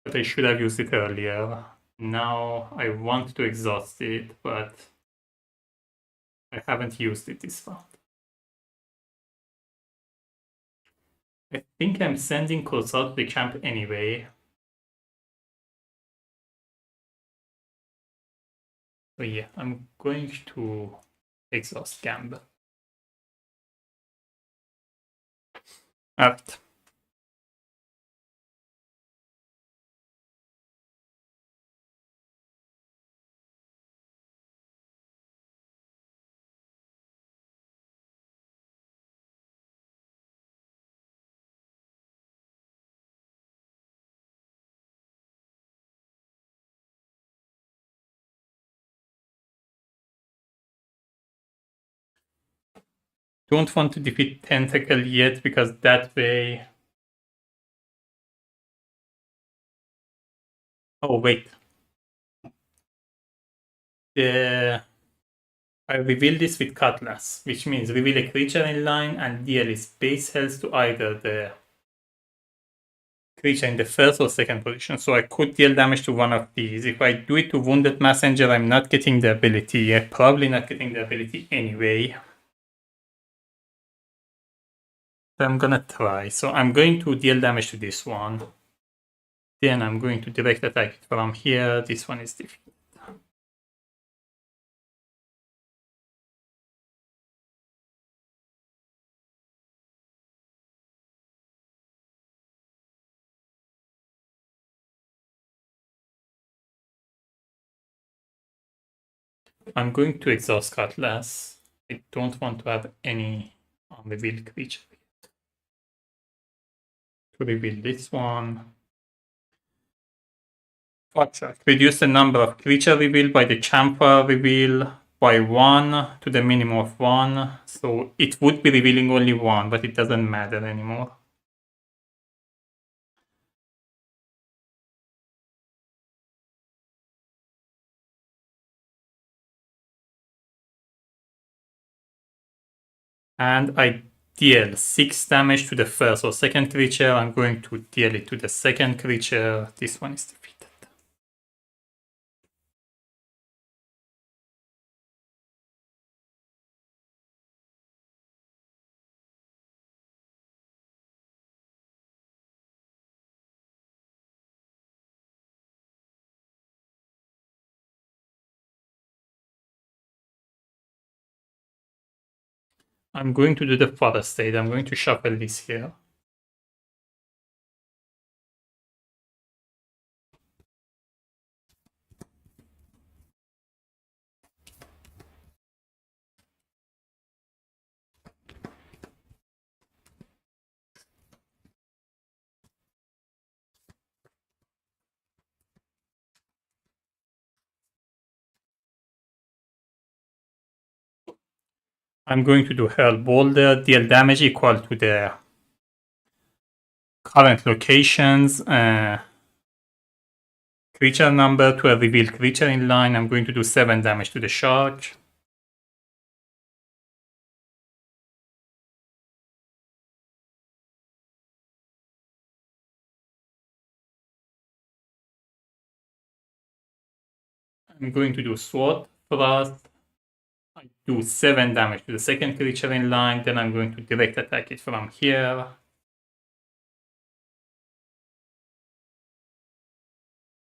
Speaker 1: But I should have used it earlier. Now I want to exhaust it, but I haven't used it this round. I think I'm sending Corsair to the camp anyway. So yeah, I'm going to exhaust Gamble. Alright. Don't want to defeat Tentacle yet because that way... Oh, wait. I reveal this with Cutlass, which means reveal a creature in line and deal its base health to either the creature in the first or second position. So I could deal damage to one of these. If I do it to Wounded Messenger, I'm not getting the ability. I'm probably not getting the ability anyway. So I'm gonna try. So I'm going to deal damage to this one. Then I'm going to direct attack it from here. This one is defeated. I'm going to exhaust Cutlass. I don't want to have any unrevealed creature. To reveal this one. Reduce the number of creature reveal by the chamfer reveal by 1 to the minimum of 1. So it would be revealing only 1, but it doesn't matter anymore. And I deal 6 damage to the first or second creature. I'm going to deal it to the second creature. This one is defeated. I'm going to do the forest state. I'm going to shuffle this here. I'm going to do Hurl Boulder, deal damage equal to the current locations, creature number to a revealed creature in line. I'm going to do 7 damage to the shark. I'm going to do Sword Thrust. I do 7 damage to the second creature in line. Then I'm going to direct attack it from here.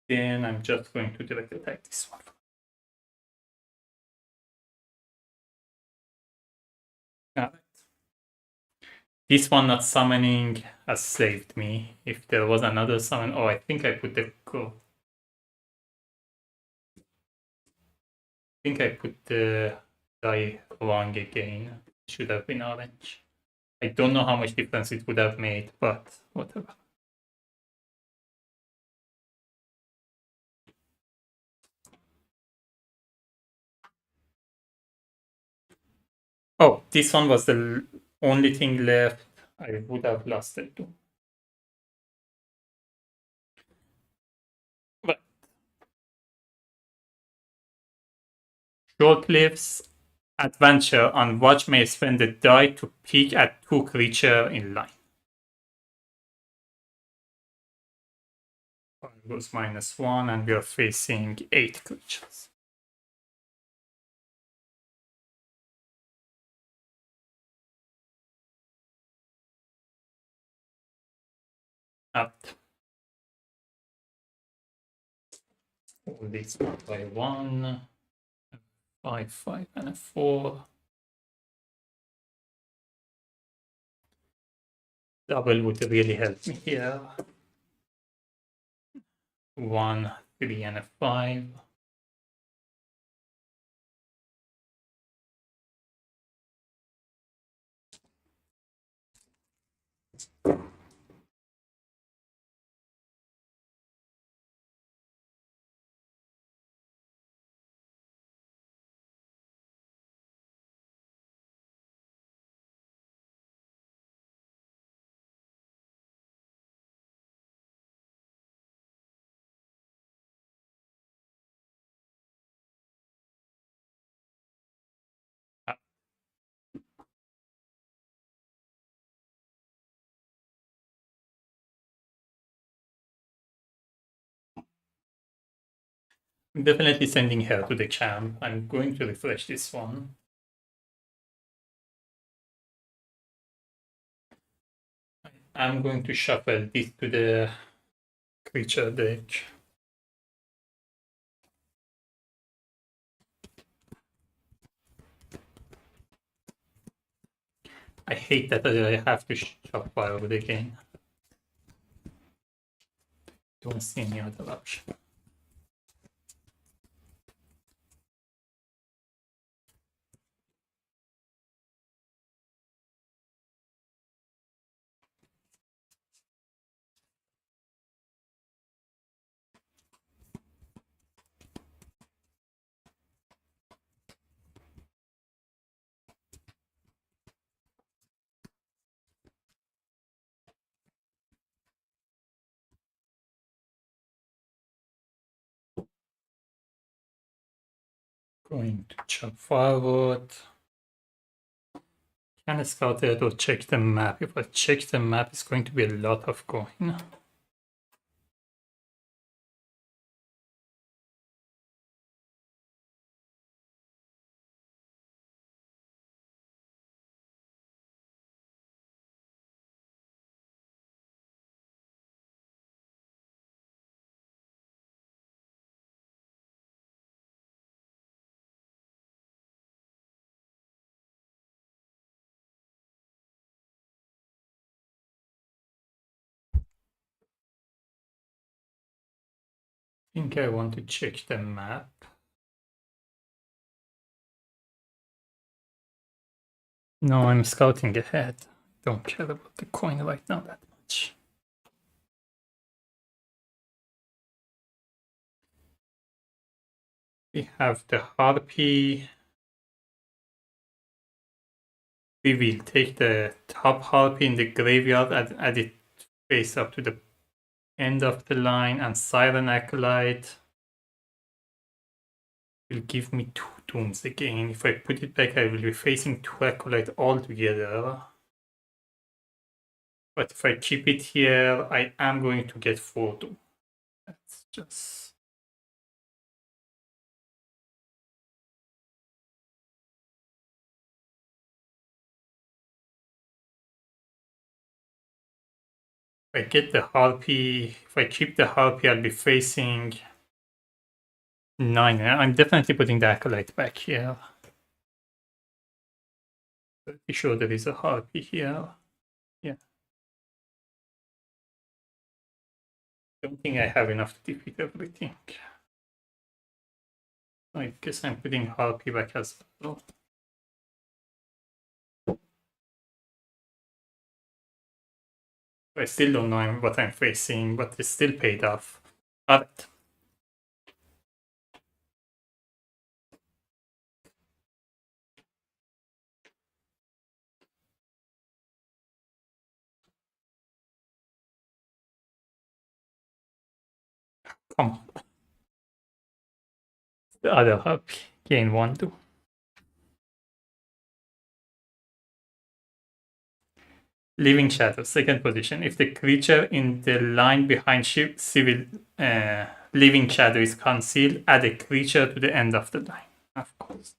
Speaker 1: Then I'm just going to direct attack this one. Alright. This one not summoning has saved me. If there was another summon, I think I put the go. I think I put the die wrong again. Should have been orange. I don't know how much difference it would have made, but whatever. Oh, this one was the only thing left. I would have lost it too. But short lives, adventure on watch may spend the die to peek at 2 creatures in line. Goes -1, and we are facing 8 creatures. Up. All these 1 by 1. 5, 5, and a 4. Double would really help me here. 1, 3, and a 5. I'm definitely sending her to the camp. I'm going to refresh this one. I'm going to shuffle this to the creature deck. I hate that I have to shuffle over again. Don't see any other option. Going to chop forward. Can I scout it or check the map? If I check the map, it's going to be a lot of coin. think I want to check the map. No, I'm scouting ahead. Don't care about the coin right now that much. We have the harpy. We will take the top harpy in the graveyard and add it face up to the end of the line, and Siren Acolyte will give me 2 dooms again. If I put it back, I will be facing 2 Acolyte altogether. But if I keep it here, I am going to get 4 doom. That's just... If I get the harpy, if I keep the harpy, I'll be facing 9. I'm definitely putting the Acolyte back here. Pretty sure there is a harpy here. Yeah. Don't think I have enough to defeat everything. I guess I'm putting harpy back as well. I still don't know what I'm facing, but it still paid off. Alright. Come on. The other harpy. Gain 1, 2. Living Shadow, second position. If the creature in the line behind civil Living Shadow is concealed, add a creature to the end of the line. Of course.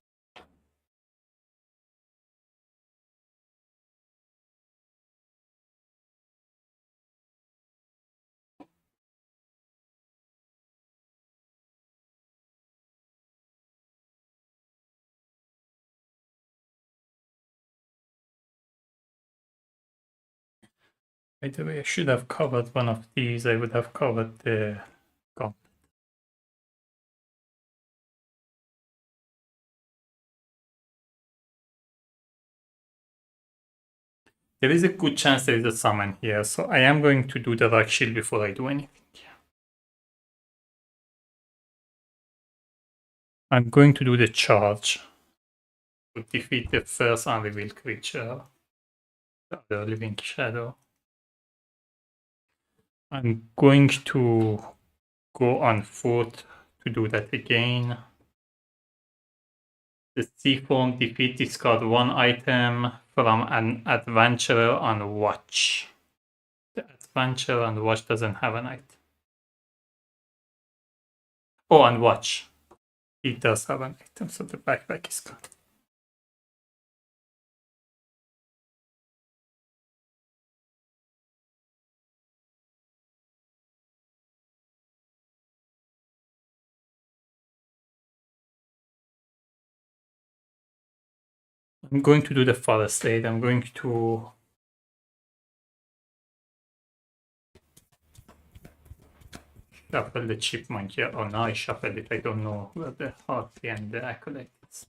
Speaker 1: By the way, I should have covered one of these. I would have covered the gauntlet. There is a good chance there is a summon here, so I am going to do the Rock Shield before I do anything. I'm going to do the charge to defeat the first unrevealed creature, the other Living Shadow. I'm going to go on foot to do that again. The C-form defeat discard 1 item from an adventurer on watch. The adventurer on watch doesn't have an item. Oh, on watch. It does have an item, so the backpack is gone. I'm going to do the forest aid. I'm going to shuffle the chipmunk here. Oh, now I shuffled it. I don't know where the harpy and the acolyte is.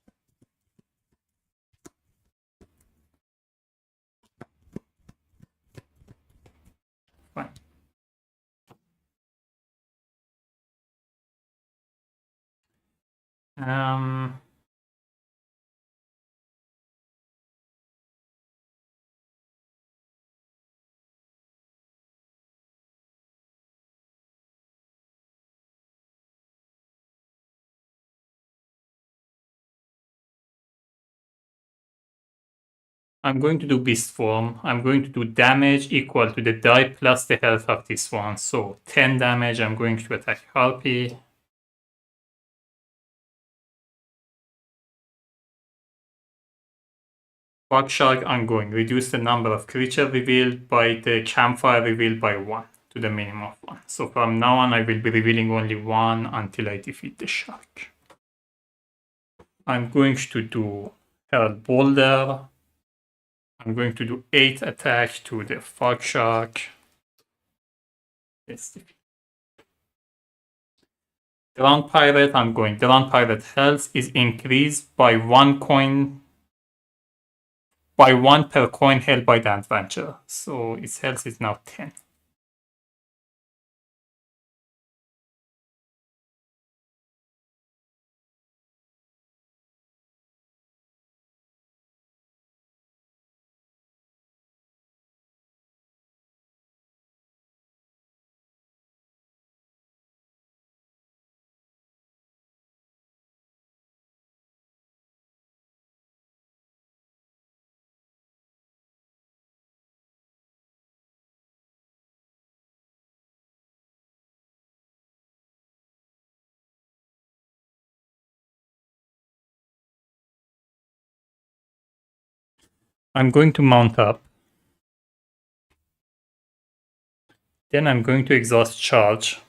Speaker 1: Fine. I'm going to do Beast Form. I'm going to do damage equal to the die plus the health of this one. So 10 damage. I'm going to attack Harpy. Fog Shark ongoing. Reduce the number of creatures revealed by the campfire revealed by 1 to the minimum of 1. So from now on, I will be revealing only 1 until I defeat the shark. I'm going to do Herald Boulder. I'm going to do 8 attacks to the Fog Shark. Let's defeat. Drown Pirate, I'm going. Drown Pirate health is increased by 1 coin, by 1 per coin held by the adventurer. So its health is now 10. I'm going to mount up. Then I'm going to exhaust charge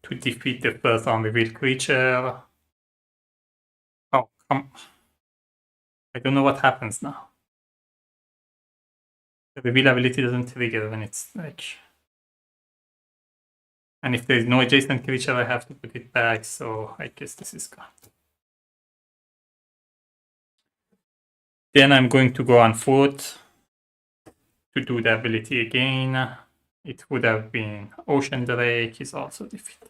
Speaker 1: to defeat the first unrevealed creature. Oh, come. I don't know what happens now. The reveal ability doesn't trigger when it's like... And if there's no adjacent creature, I have to put it back, so I guess this is gone. Then I'm going to go on foot to do the ability again. It would have been Ocean Drake is also defeated.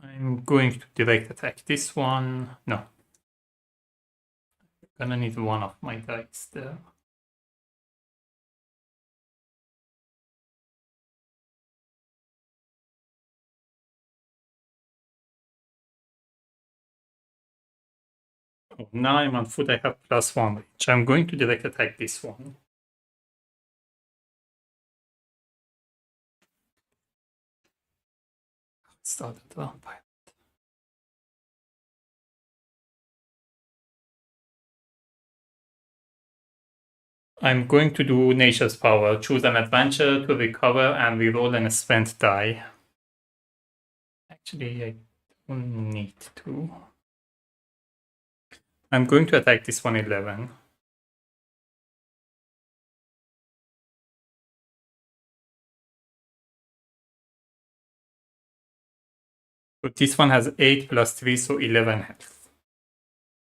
Speaker 1: I'm going to direct attack this one. No. I'm gonna need one of my dice there. Oh, now I'm on foot, I have +1 range. I'm going to direct attack this one. Start the round by. I'm going to do Nature's Power. Choose an adventure to recover and reroll an spent die. Actually, I don't need to. I'm going to attack this one 11. But this one has 8 plus 3, so 11 health.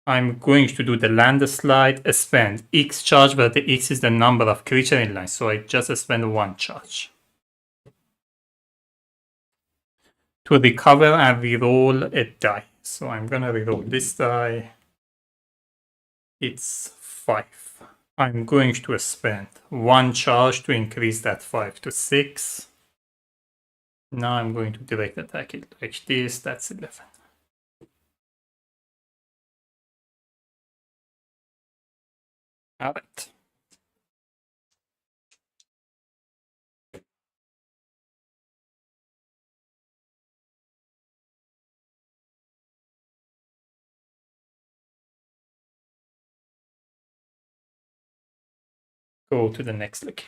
Speaker 1: I'm going to do the landslide spend X charge, where the X is the number of creature in line, so I just spend 1 charge. To recover and reroll a die. So I'm gonna reroll this die. It's 5. I'm going to spend 1 charge to increase that 5 to 6. Now I'm going to direct attack it like this. That's 11. All right. Go to the next location.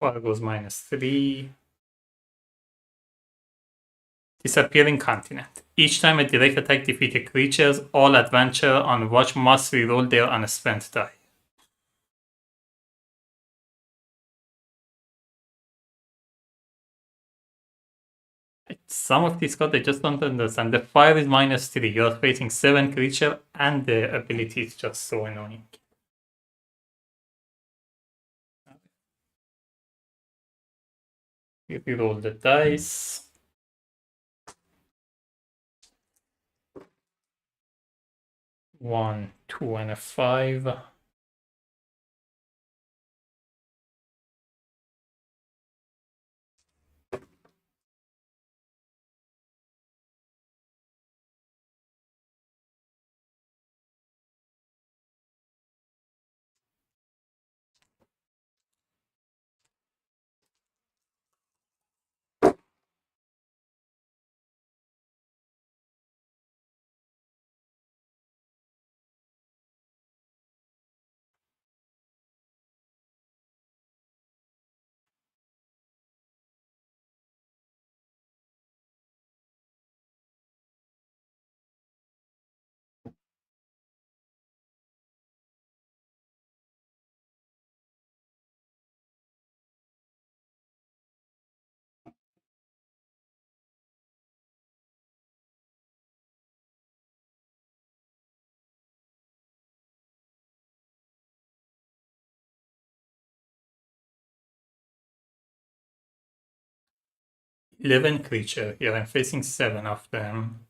Speaker 1: Fire goes -3. Disappearing Continent. Each time a direct attack defeats creatures, all adventure on watch must reroll their unspent die. Some of these cards I just don't understand. The fire is -3. You're facing 7 creature, and the ability is just so annoying. You roll the dice. 1, 2, and a 5. 11 creature here. I'm facing 7 of them.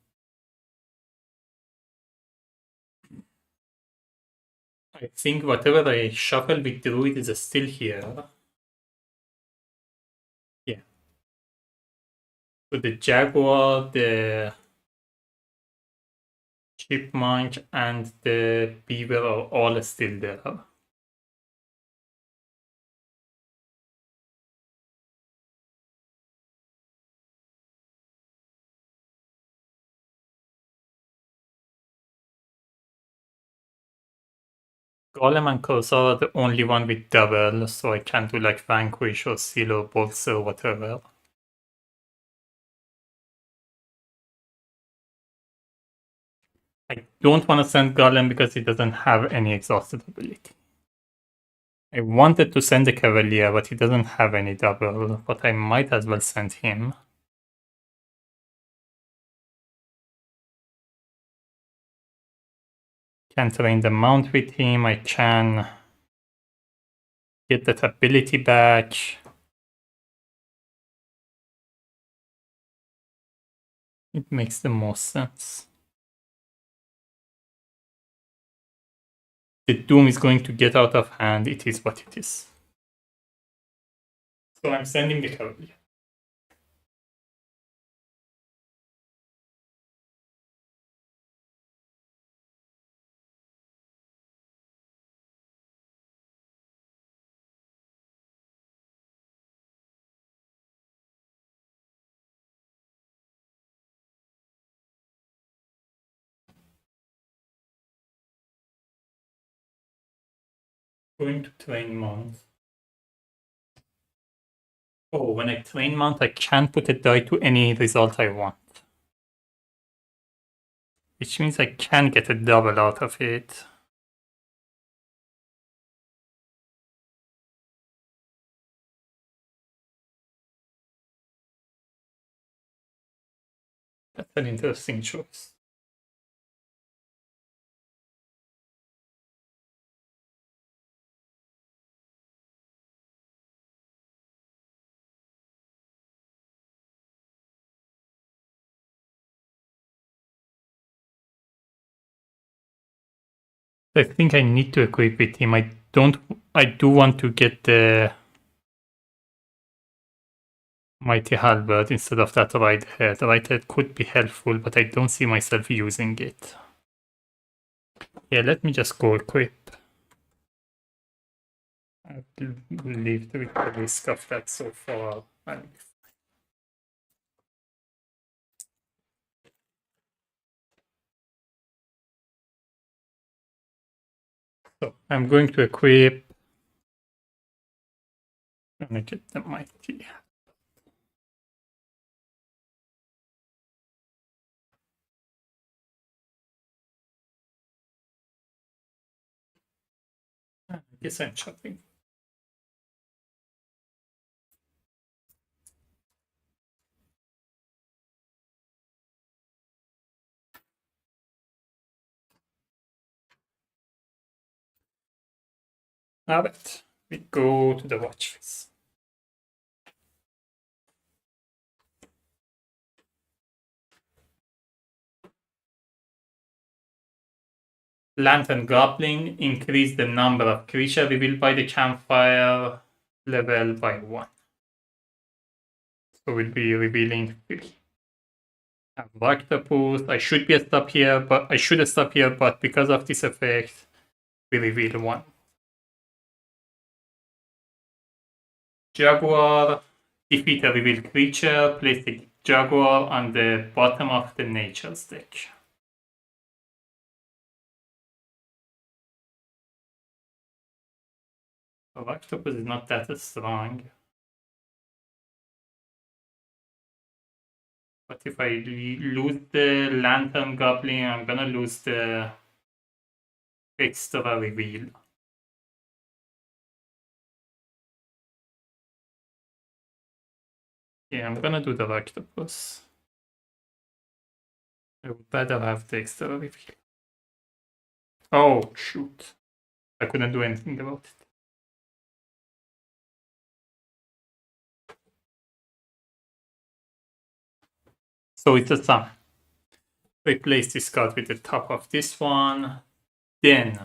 Speaker 1: I think whatever I shuffle with Druid is still here. Yeah. So the Jaguar, the Chipmunk, and the Beaver are all still there. Golem and Corsair are the only one with double, so I can't do like Vanquish or Seal or Bolster or whatever. I don't want to send Golem because he doesn't have any exhausted ability. I wanted to send the Cavalier, but he doesn't have any double, but I might as well send him. Can train the mount with him, I can get that ability back. It makes the most sense. The Doom is going to get out of hand, it is what it is. So I'm sending the Cavalier. Going to train mount. Oh, when I train mount, I can put a die to any result I want. Which means I can get a double out of it. That's an interesting choice. I think I need to equip with him. I do want to get the Mighty Halberd instead of that right head. Right head could be helpful, but I don't see myself using it. Yeah, let me just go equip. I've lived with the risk of that so far. So I'm going to equip. I'm gonna get the Mighty. I guess I'm chopping. Alright, we go to the watch phase. Lantern Goblin, increase the number of creatures revealed by the campfire level by 1. So we'll be revealing 3. Octopus, I should be a stop here, but I should have stopped here, but because of this effect, we reveal 1. Jaguar, defeat a revealed creature, place the Jaguar on the bottom of the Nature's deck. So Octopus is not that strong. But if I lose the Lantern Goblin, I'm gonna lose the extra reveal. Yeah, I'm gonna do the Octopus. I would rather have the extra reveal. Oh, shoot. I couldn't do anything about it. So it's a summon. Replace this card with the top of this one. Then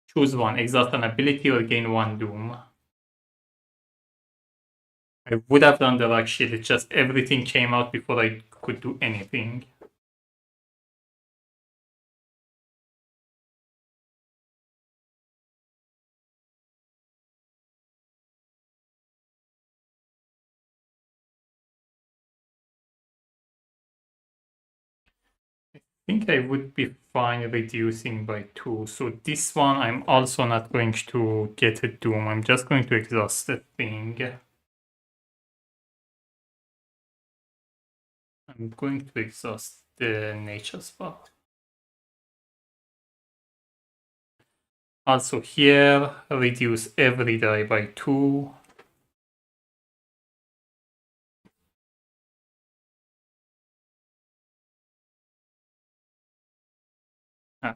Speaker 1: choose one, exhaust an ability or gain one doom. I would have done the rock shield, it's just everything came out before I could do anything. I think I would be fine reducing by 2. So this one I'm also not going to get a doom. I'm just going to exhaust the thing. I'm going to exhaust the nature spell. Also here, reduce every die by 2. Right.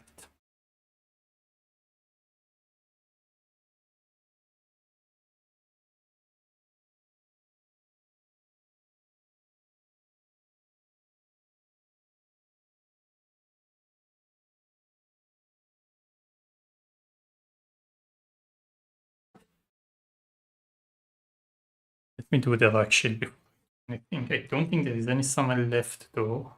Speaker 1: Let me do the rock shield before anything. I don't think there is any summon left though.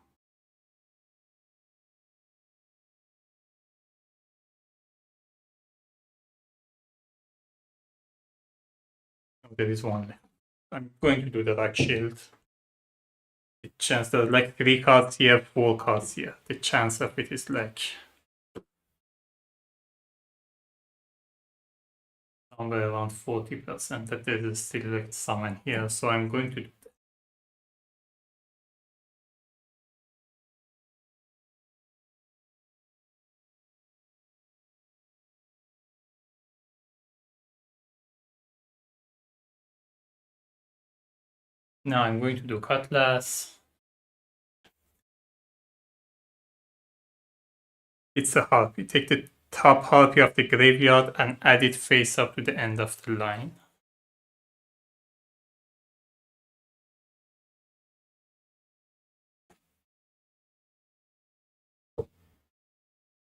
Speaker 1: Oh, there is one left. I'm going to do the rock shield. The chance there's like 3 cards here, 4 cards here. The chance of it is like somewhere around 40% that there is still like summon here. So I'm going to do that. Now I'm going to do Cutlass. It's a harpy. Take the top harpy of the graveyard and add it face up to the end of the line.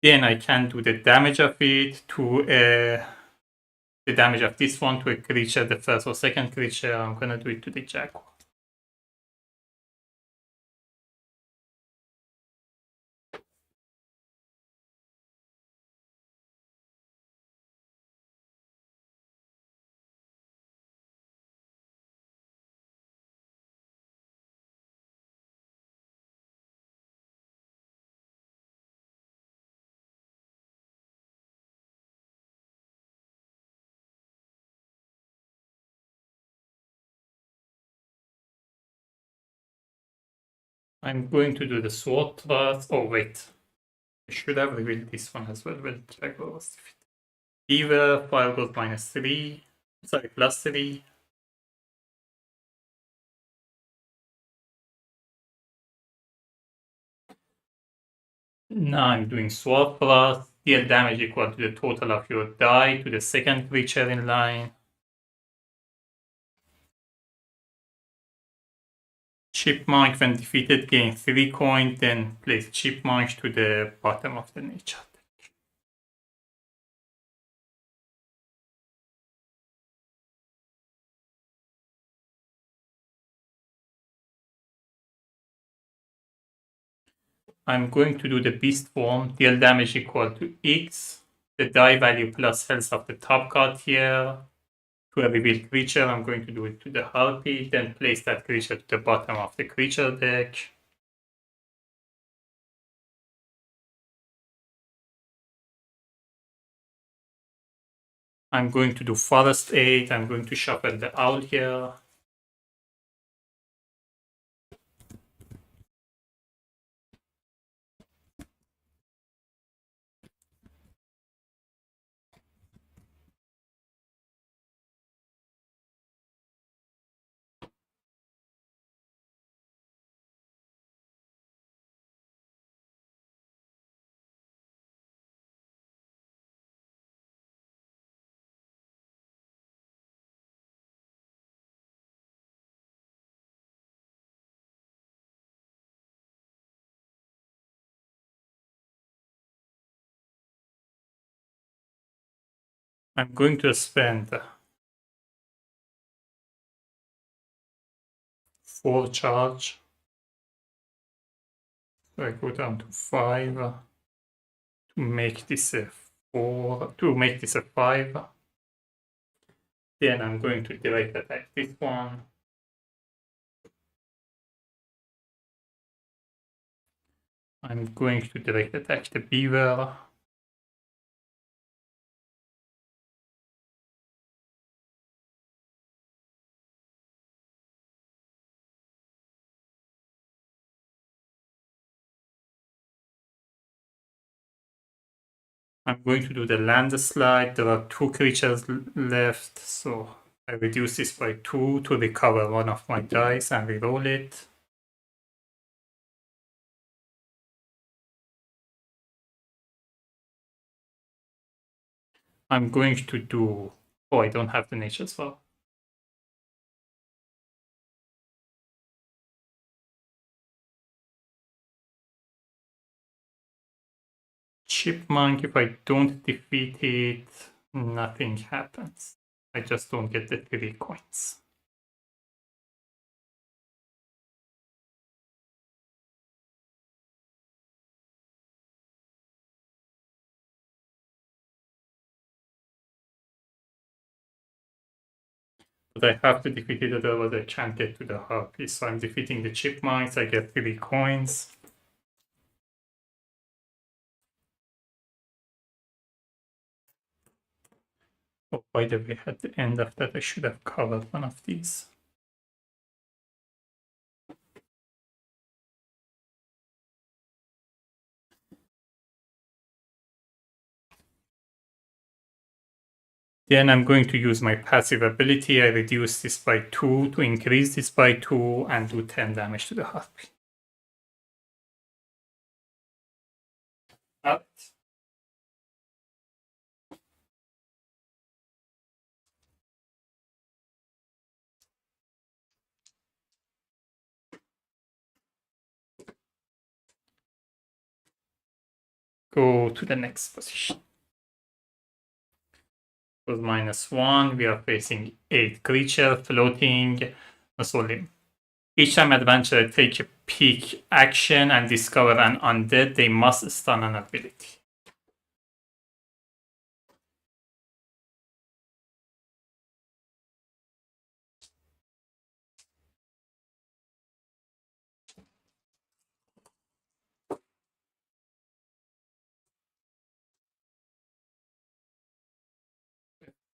Speaker 1: Then I can do the damage of it to the damage of this one to a creature, the first or second creature. I'm gonna do it to the Jaguar. I'm going to do the sword thrust. Oh wait, I should have revealed this one as well. Well, Jaguar was defeated. Either fire goes -3, sorry, +3. Now I'm doing sword thrust. Deal damage equal to the total of your die to the second creature in line. Chipmunk, when defeated, gain 3 coin, then place Chipmunk to the bottom of the nature. I'm going to do the beast form, deal damage equal to X, the die value plus health of the top card here. To a revealed creature, I'm going to do it to the Harpy, then place that creature to the bottom of the creature deck. I'm going to do Forest Aid, I'm going to shuffle the Owl here. I'm going to spend 4 charge. So I go down to 5 to make this a 4, to make this a 5. Then I'm going to direct attack this one. I'm going to direct attack the beaver. I'm going to do the landslide. There are 2 creatures left, so I reduce this by 2 to recover one of my dice and reroll it. I'm going to do... Oh, I don't have the nature spell. Chipmunk, if I don't defeat it, nothing happens. I just don't get the 3 coins. But I have to defeat it, otherwise I can't get to the harpy. So I'm defeating the chipmunks, I get 3 coins. Oh, by the way, at the end of that, I should have covered one of these. Then I'm going to use my passive ability. I reduce this by 2 to increase this by 2 and do 10 damage to the harpy. Alright. Go to the next position. With -1, we are facing 8 creature floating. Sorry. Each time adventurer take a peek action and discover an undead, they must stun an ability.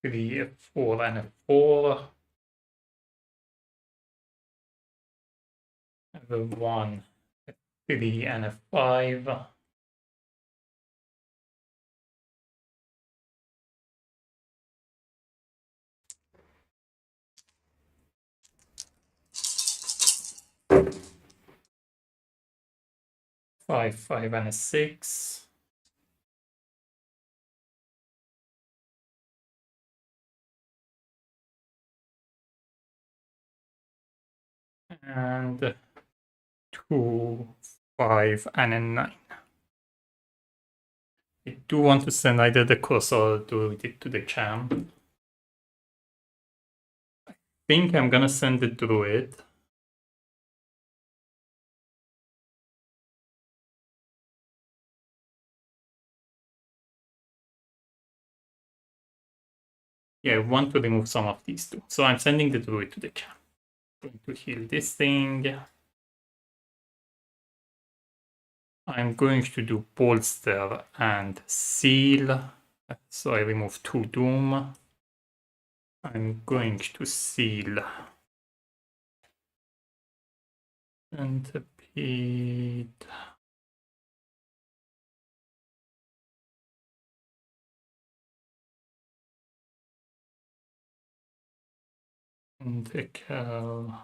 Speaker 1: A 4 and a 4. A 1, a 3 and a 5. Five and a 6. And 2, 5 and a 9. I do want to send either the Corsair or Druid to the camp. I think I'm gonna send the Druid. Yeah, I want to remove some of these two. So I'm sending the Druid to the camp. I'm going to heal this thing. I'm going to do Bolster and Seal. So I remove 2 Doom. I'm going to Seal. Centipede. Tentacle.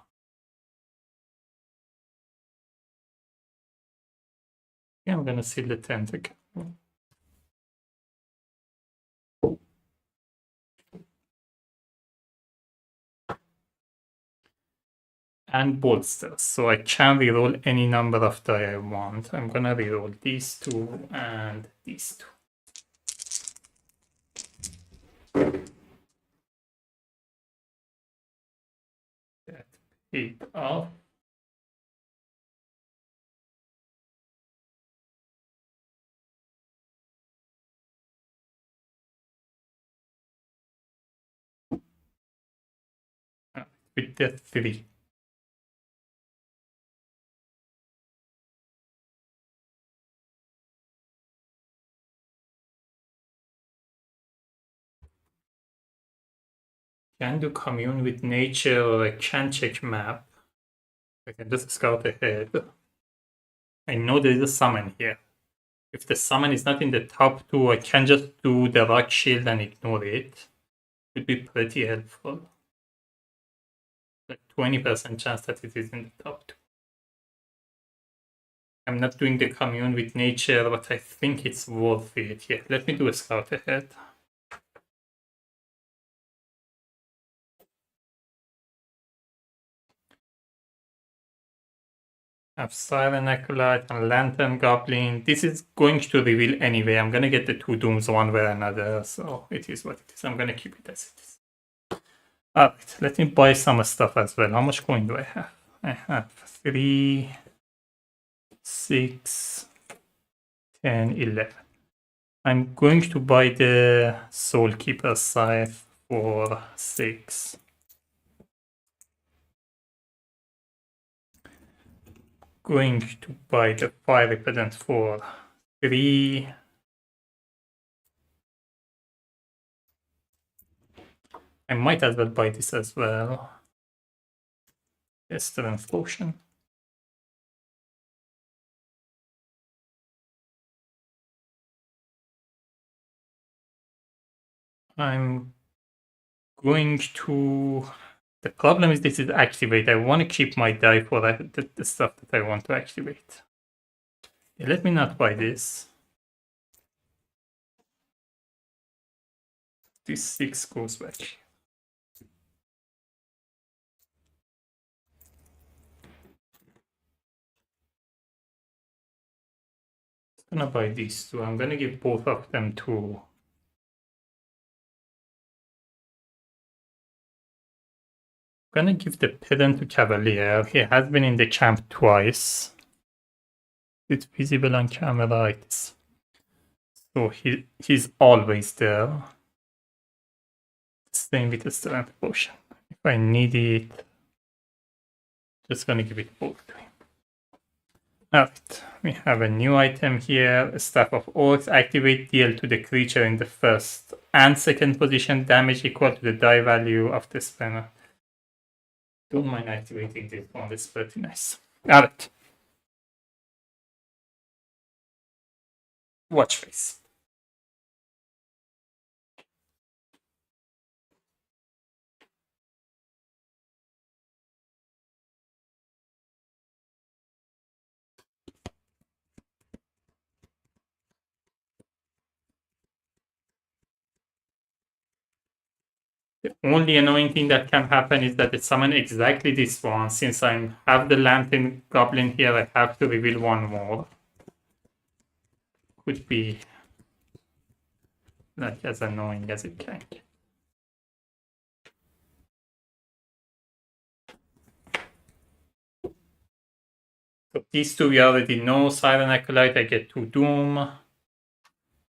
Speaker 1: Yeah, I'm gonna seal the tentacle. And bolsters, so I can reroll any number of die I want. I'm gonna reroll these 2 and these 2. That paid off. With the 3. Can do commune with nature, or I can check map. I can just scout ahead. I know there is a summon here. If the summon is not in the top 2, I can just do the rock shield and ignore it. Would be pretty helpful. Like 20% chance that it is in the top 2. I'm not doing the commune with nature, but I think it's worth it. Yeah, let me do a scout ahead. I have Siren Acolyte and Lantern Goblin. This is going to reveal anyway. I'm gonna get the 2 dooms one way or another, so it is what it is. I'm gonna keep it as it is. Alright, let me buy some stuff as well. How much coin do I have? I have 3, 6, 10, 11. I'm going to buy the Soul Keeper Scythe for 6. Going to buy the Fire Repellent for 3. I might as well buy this as well. Strength Potion. I'm going to... The problem is this is activate. I want to keep my die for the stuff that I want to activate. Yeah, let me not buy this. This 6 goes back. I'm gonna buy these 2. I'm gonna give both of them to... I'm gonna give the pedant to Cavalier. He has been in the camp twice. It's visible on camera. So he's always there. Same with the Strength Potion. If I need it, just gonna give it both to him. Alright, we have a new item here. Staff of Orcs. Activate, deal to the creature in the first and second position damage equal to the die value of the spell. Don't mind activating this one, it's pretty nice. Alright. Watch face. The only annoying thing that can happen is that it summon exactly this one. Since I have the Lantern Goblin here, I have to reveal one more. Could be like as annoying as it can get. So these 2 we already know. Siren Acolyte, I get 2 Doom.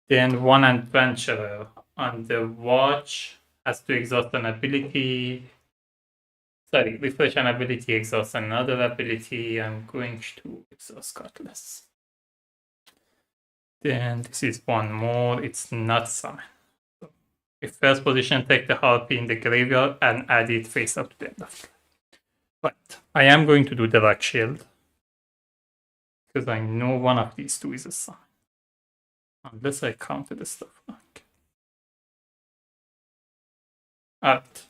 Speaker 1: Then 1 Adventurer. On the Watch has to exhaust an ability. Sorry, refresh an ability, exhaust another ability. I'm going to exhaust Cutlass. Then this is 1 more. It's not summon. So if first position, take the Harpy in the graveyard and add it face up to the end of it. But I am going to do the Rock Shield. Because I know one of these 2 is a summon. Unless I counter the stuff wrong. Alright.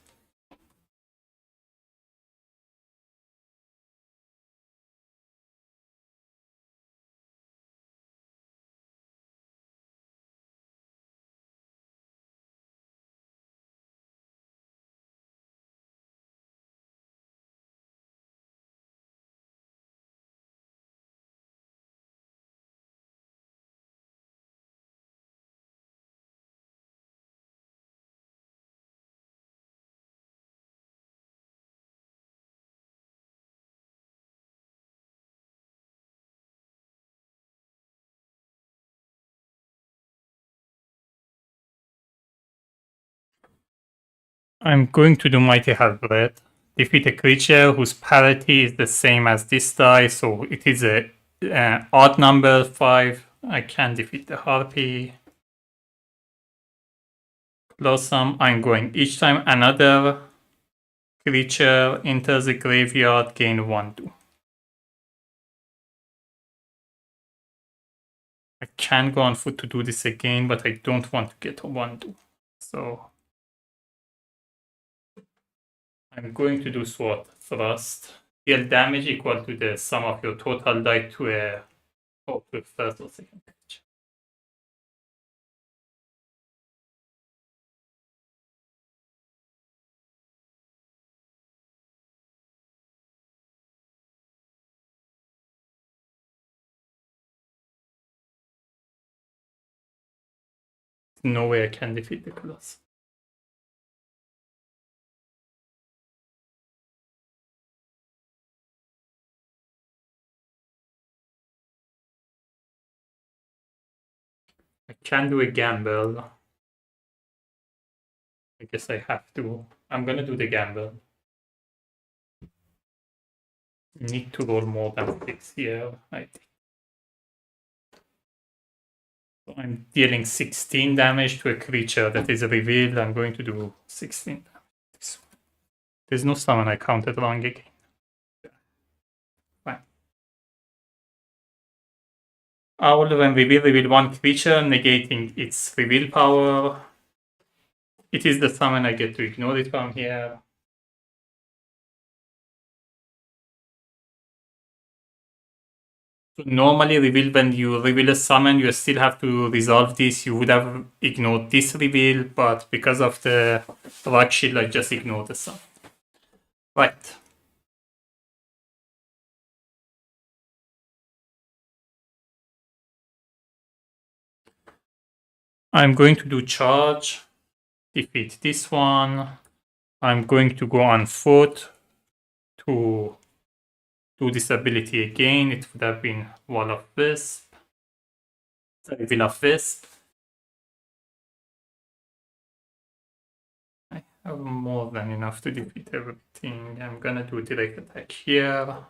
Speaker 1: I'm going to do Mighty Halberd. Defeat a creature whose parity is the same as this die, so it is a odd number 5. I can defeat the Harpy. Blossom. I'm going each time another creature enters the graveyard, gain 1/2. I can go on foot to do this again, but I don't want to get a 1/2. So I'm going to do Sword Thrust. Deal damage equal to the sum of your total die to a first or second page. No way I can defeat the Colossus. I can do a gamble. I guess I have to. I'm gonna do the gamble. Need to roll more than 6 here, I think. So I'm dealing 16 damage to a creature that is revealed. I'm going to do 16 damage. There's no summon I counted wrong again. Fine. Owl, when reveal one creature, negating its reveal power. It is the summon I get to ignore it from here. So normally reveal, when you reveal a summon, you still have to resolve this. You would have ignored this reveal, but because of the rock shield, I just ignored the summon. Right. I'm going to do charge, defeat this one. I'm going to go on foot to do this ability again. It would have been Wall of Wisp. Sorry, Will of Wisp. I have more than enough to defeat everything. I'm gonna do direct attack here.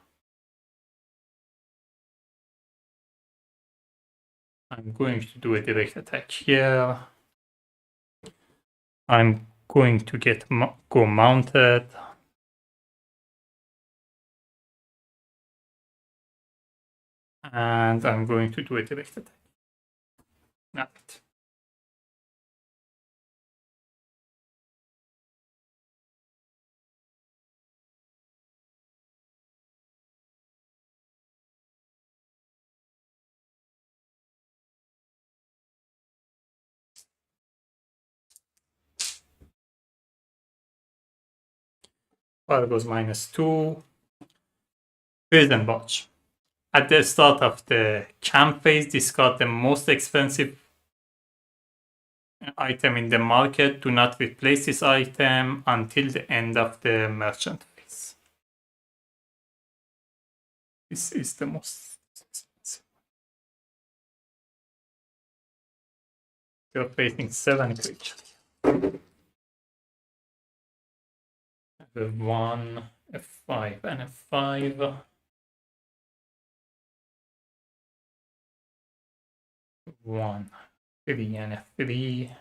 Speaker 1: I'm going to do a direct attack here. I'm going to get go mounted. And I'm going to do a direct attack. Not it. Fire goes -2. Prison Botch. At the start of the camp phase, discard the most expensive item in the market. Do not replace this item until the end of the merchant phase. This is the most expensive. You're facing 7 creatures. A 1, a 5, and a 5. 1, 3, and a 3.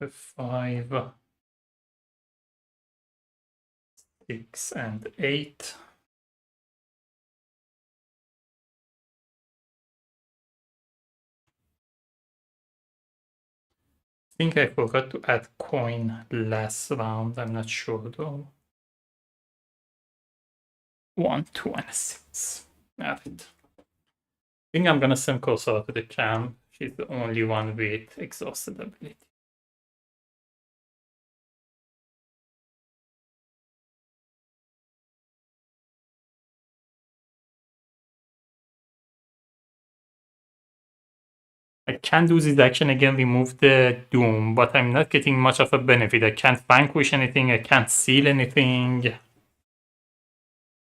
Speaker 1: A 5, 6, and 8. I think I forgot to add coin last round. I'm not sure though. 1, 2, and a 6. Alright. I think I'm gonna send Corsair to the camp. She's the only one with exhausted ability. I can do this action again, remove the Doom, but I'm not getting much of a benefit. I can't vanquish anything, I can't seal anything.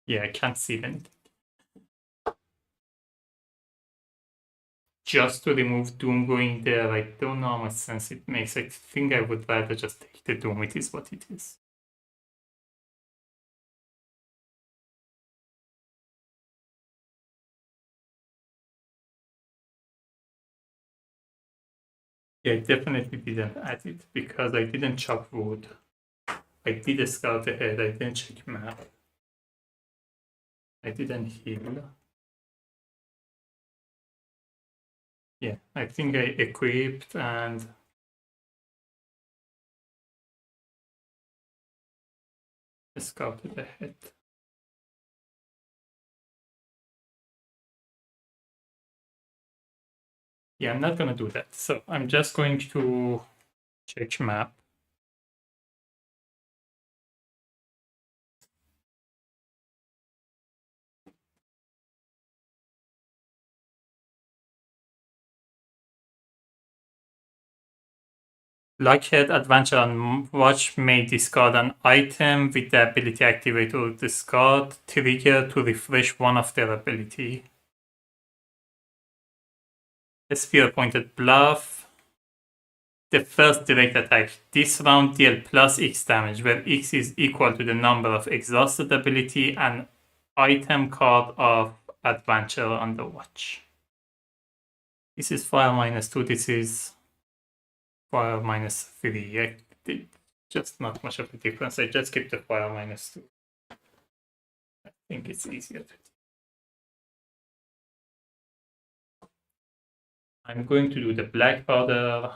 Speaker 1: Yeah, I can't seal anything. Just to remove Doom going there, I don't know how much sense it makes. I think I would rather just take the Doom. It is what it is. Yeah, I definitely didn't add it because I didn't chop wood. I did a scout ahead, I didn't check map. I didn't heal. Yeah, I think I equipped and scouted ahead. Yeah, I'm not gonna do that. So I'm just going to check map. Luckhead, Adventure, and Watch may discard an item with the ability activate or discard trigger to refresh one of their ability. A Spear Pointed Bluff. The first direct attack. This round deal plus X damage, where X is equal to the number of exhausted ability and item card of Adventure on the Watch. This is fire -2, this is fire -3. Just not much of a difference. I just keep the fire -2. I think it's easier to do. I'm going to do the black powder.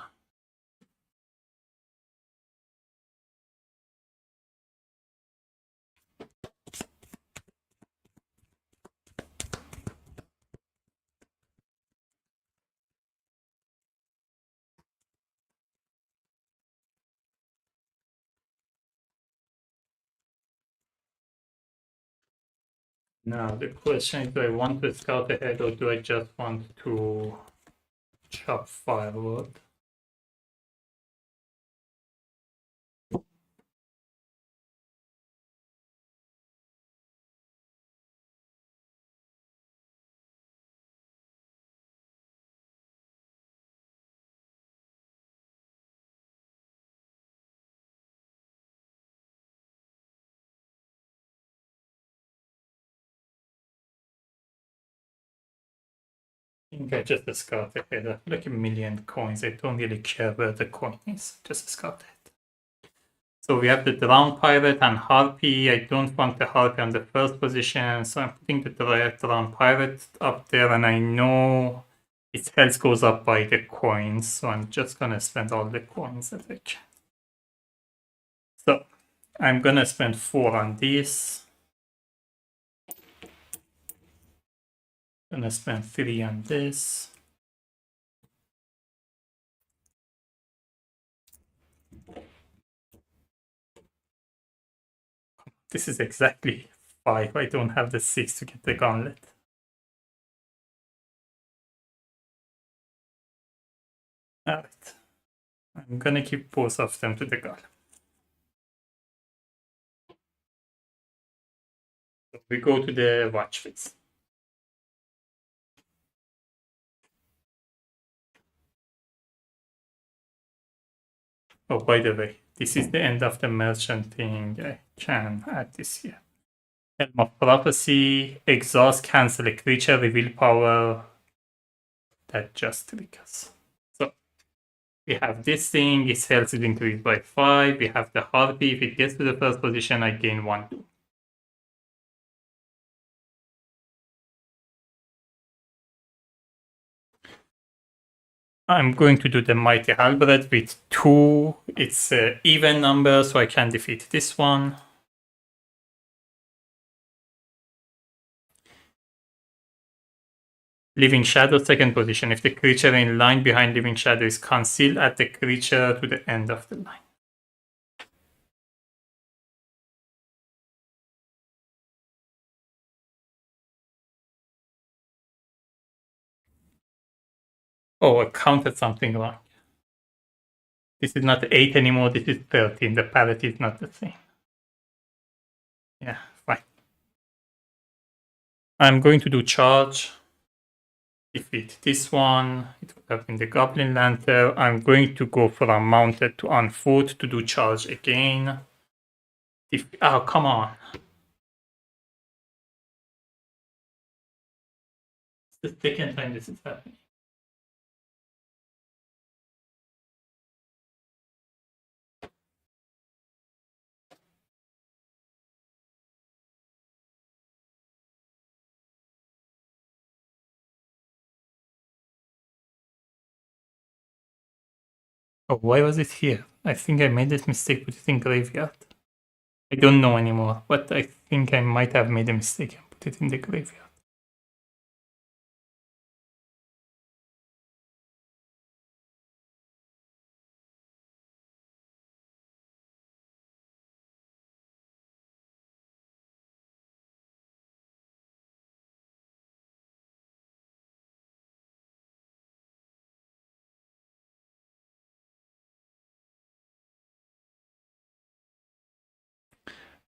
Speaker 1: Now the question is, do I want to scout ahead or do I just want to chop firewood? I think I just scout ahead. I have like 1,000,000 coins. I don't really care where the coin is. Just scout ahead. So we have the Drowned Pirate and Harpy. I don't want the Harpy on the first position, so I'm putting the Drowned Pirate up there, and I know its health goes up by the coins, so I'm just gonna spend all the coins that I can. So I'm gonna spend 4 on this. Gonna spend 3 on this. This is exactly 5. I don't have the 6 to get the gauntlet. Alright. I'm gonna keep both of them to the Golem. So we go to the watch phase. Oh, by the way, this is the end of the merchant thing. I can add this here. Helm of Prophecy, exhaust, cancel a creature, reveal power. That just triggers. So we have this thing, its health is increased by 5. We have the Harpy. If it gets to the first position, I gain 1. I'm going to do the Mighty Halberd with 2. It's an even number, so I can defeat this one. Living Shadow, second position. If the creature in line behind Living Shadow is concealed, add the creature to the end of the line. Oh, I counted something wrong. This is not 8 anymore, this is 13. The parity is not the same. Yeah, fine. I'm going to do charge. Defeat this one. It would have been the Goblin Lantern. I'm going to go from mounted to on foot to do charge again. Oh, come on. It's the second time this is happening. Oh, why was it here? I think I made this mistake put it in graveyard. I don't know anymore, but I think I might have made a mistake and put it in the graveyard.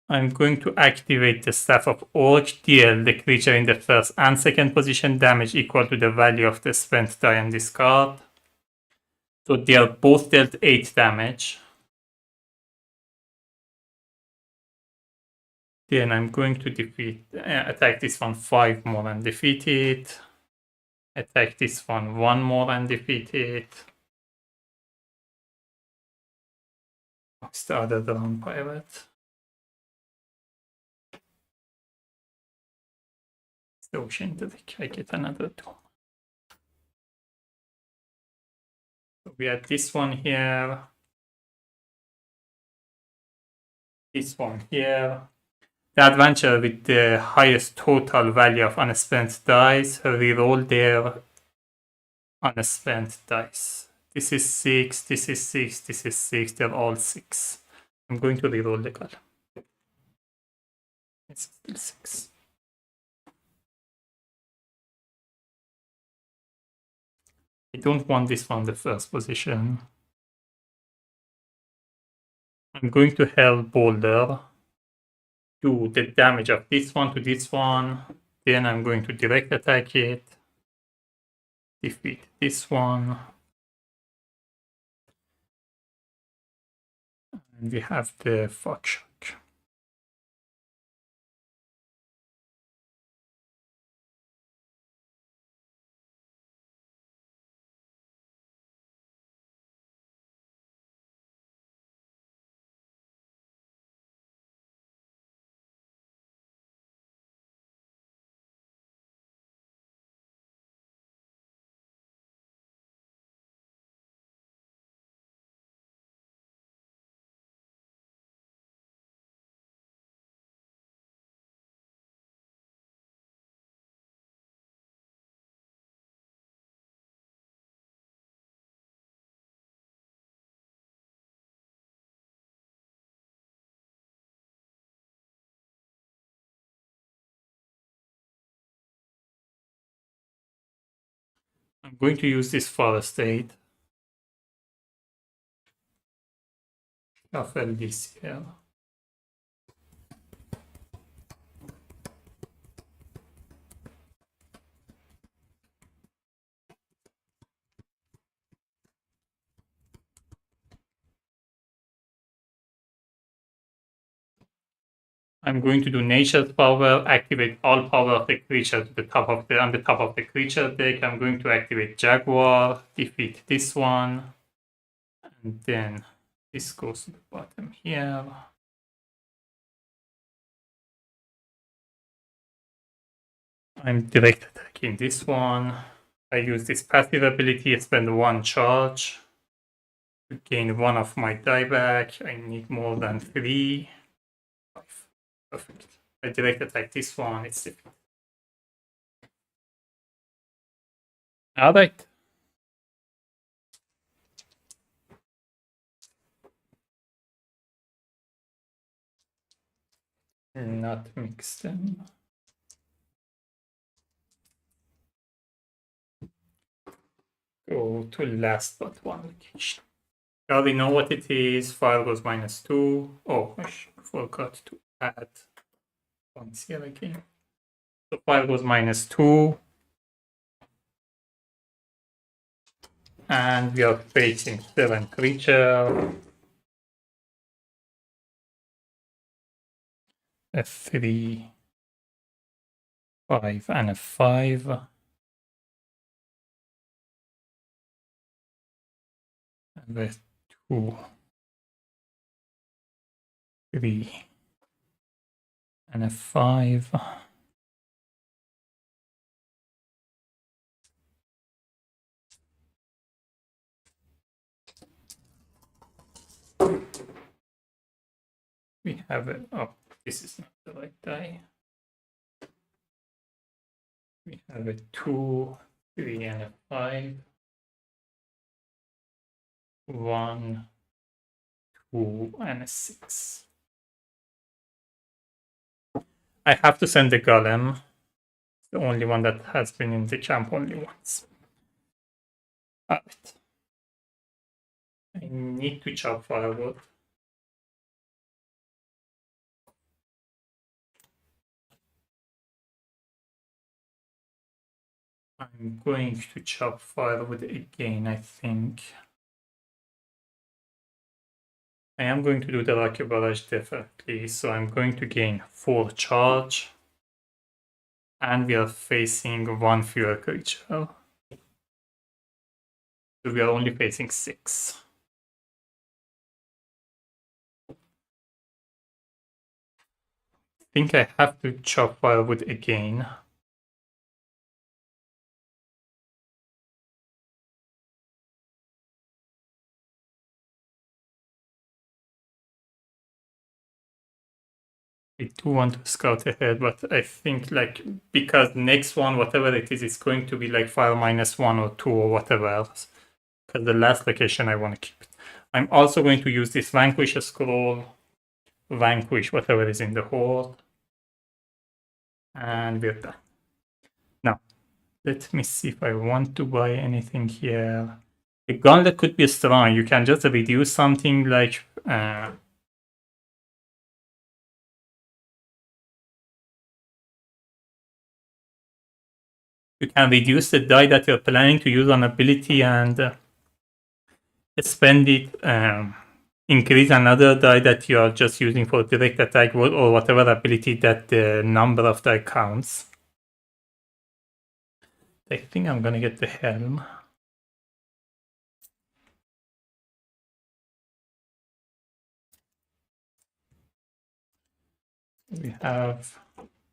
Speaker 1: I'm going to activate the Staff of Orc, deal the creature in the first and second position damage equal to the value of the spent die and discard. So they are both dealt 8 damage. Then I'm going to attack this one 5 more and defeat it. Attack this one 1 more and defeat it. What's the other Drown Pirate? It's the Ocean Drake. I get another 2. So we have this one here. This one here. The adventure with the highest total value of unspent dice, reroll their unspent dice. This is 6, this is 6, this is 6, they're all 6. I'm going to reroll the column. It's still 6. I don't want this from the first position. I'm going to Hell Boulder. Do the damage of this one to this one. Then I'm going to direct attack it. Defeat this one. And we have the Fog Shock. I'm going to use this Forest Aid. Shuffle this here. I'm going to do Nature's Power, activate all power of the creature to the top of the on the top of the creature deck. I'm going to activate Jaguar, defeat this one, and then this goes to the bottom here. I'm direct attacking this one. I use this passive ability, spend 1 charge to gain 1 of my die back. I need more than 3. 5. Perfect. I direct attack this one, it's defeated. Alright. Not mix them. go to last but one location. I already know what it is. Fire goes -2. Oh, I forgot to add points here again. So fire goes -2. And we are facing 7 creature. A 3, 5, and a 5. And a 2, 3, and a 5. We have it. Oh, this is not the right die. We have a 2, 3, and a 5. 1, 2, and a 6. I have to send the Golem. The only one that has been in the camp only once. Alright. I need to chop firewood. I'm going to chop firewood again, I think. I am going to do the Rocky Barrage definitely, so I'm going to gain 4 charge. And we are facing 1 fewer creature. So we are only facing 6. I think I have to chop firewood again. I do want to scout ahead, but I think like because next one, whatever it is going to be like fire -1 or 2 or whatever else. Because the last location I want to keep it. I'm also going to use this Vanquish scroll, vanquish whatever is in the hole, and we're done. Now, let me see if I want to buy anything here. A gauntlet could be strong. You can just reduce something like you can reduce the die that you're planning to use on ability and spend it, increase another die that you are just using for direct attack or whatever ability that the number of die counts. I think I'm gonna get the helm. We have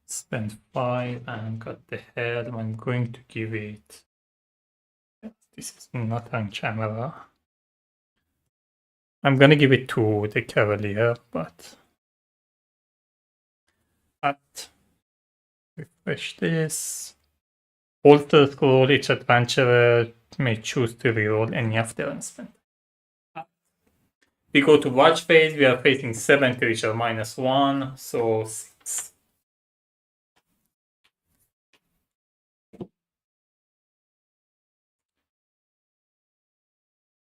Speaker 1: spent 5 and got the helm. I'm going to give it. This is not on camera. I'm gonna give it to the Cavalier, but refresh this. Alter scroll, each adventurer may choose to reroll any of their unspent. We go to watch phase, we are facing 7 creature -1, so 6.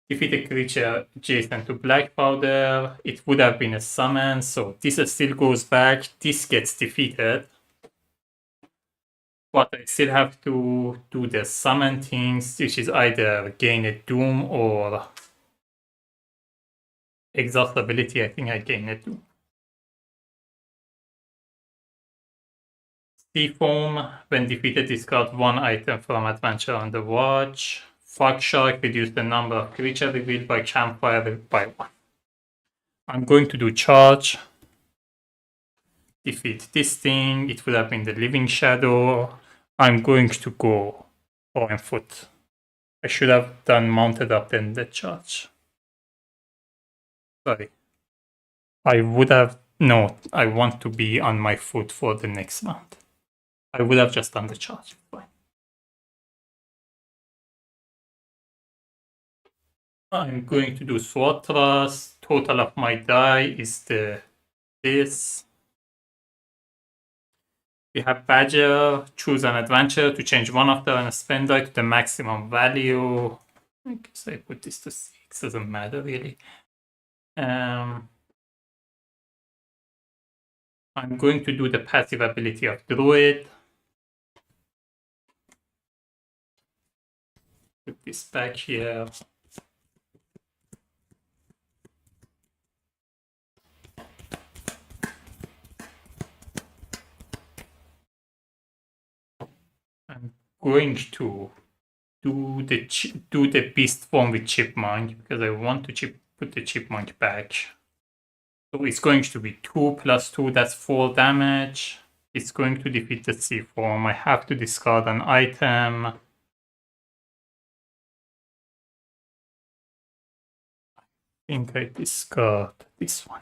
Speaker 1: Defeat a creature adjacent to black powder. It would have been a summon, so this still goes back. This gets defeated. But I still have to do the summon things, which is either gain a doom or exhaust ability. I think I gain a doom. Seafoam, when defeated, discard 1 item from adventure on the watch. Fog Shark, reduce the number of creatures revealed by campfire by 1. I'm going to do charge. Defeat this thing. It would have been the Living Shadow. I'm going to go on foot. I should have done mounted up then the charge. Sorry. I would have... No, I want to be on my foot for the next mount. I would have just done the charge. Fine. I'm going to do Sword Thrust. Total of my die is this. We have Badger. Choose an adventure to change one of the spend die to the maximum value. I guess I put this to 6, doesn't matter really. I'm going to do the passive ability of Druid. Put this back here. I'm going to do the beast form with chipmunk because I want to put the chipmunk back. So it's going to be 2 plus 2, that's 4 damage. It's going to defeat the C form. I have to discard an item. I think I discard this one.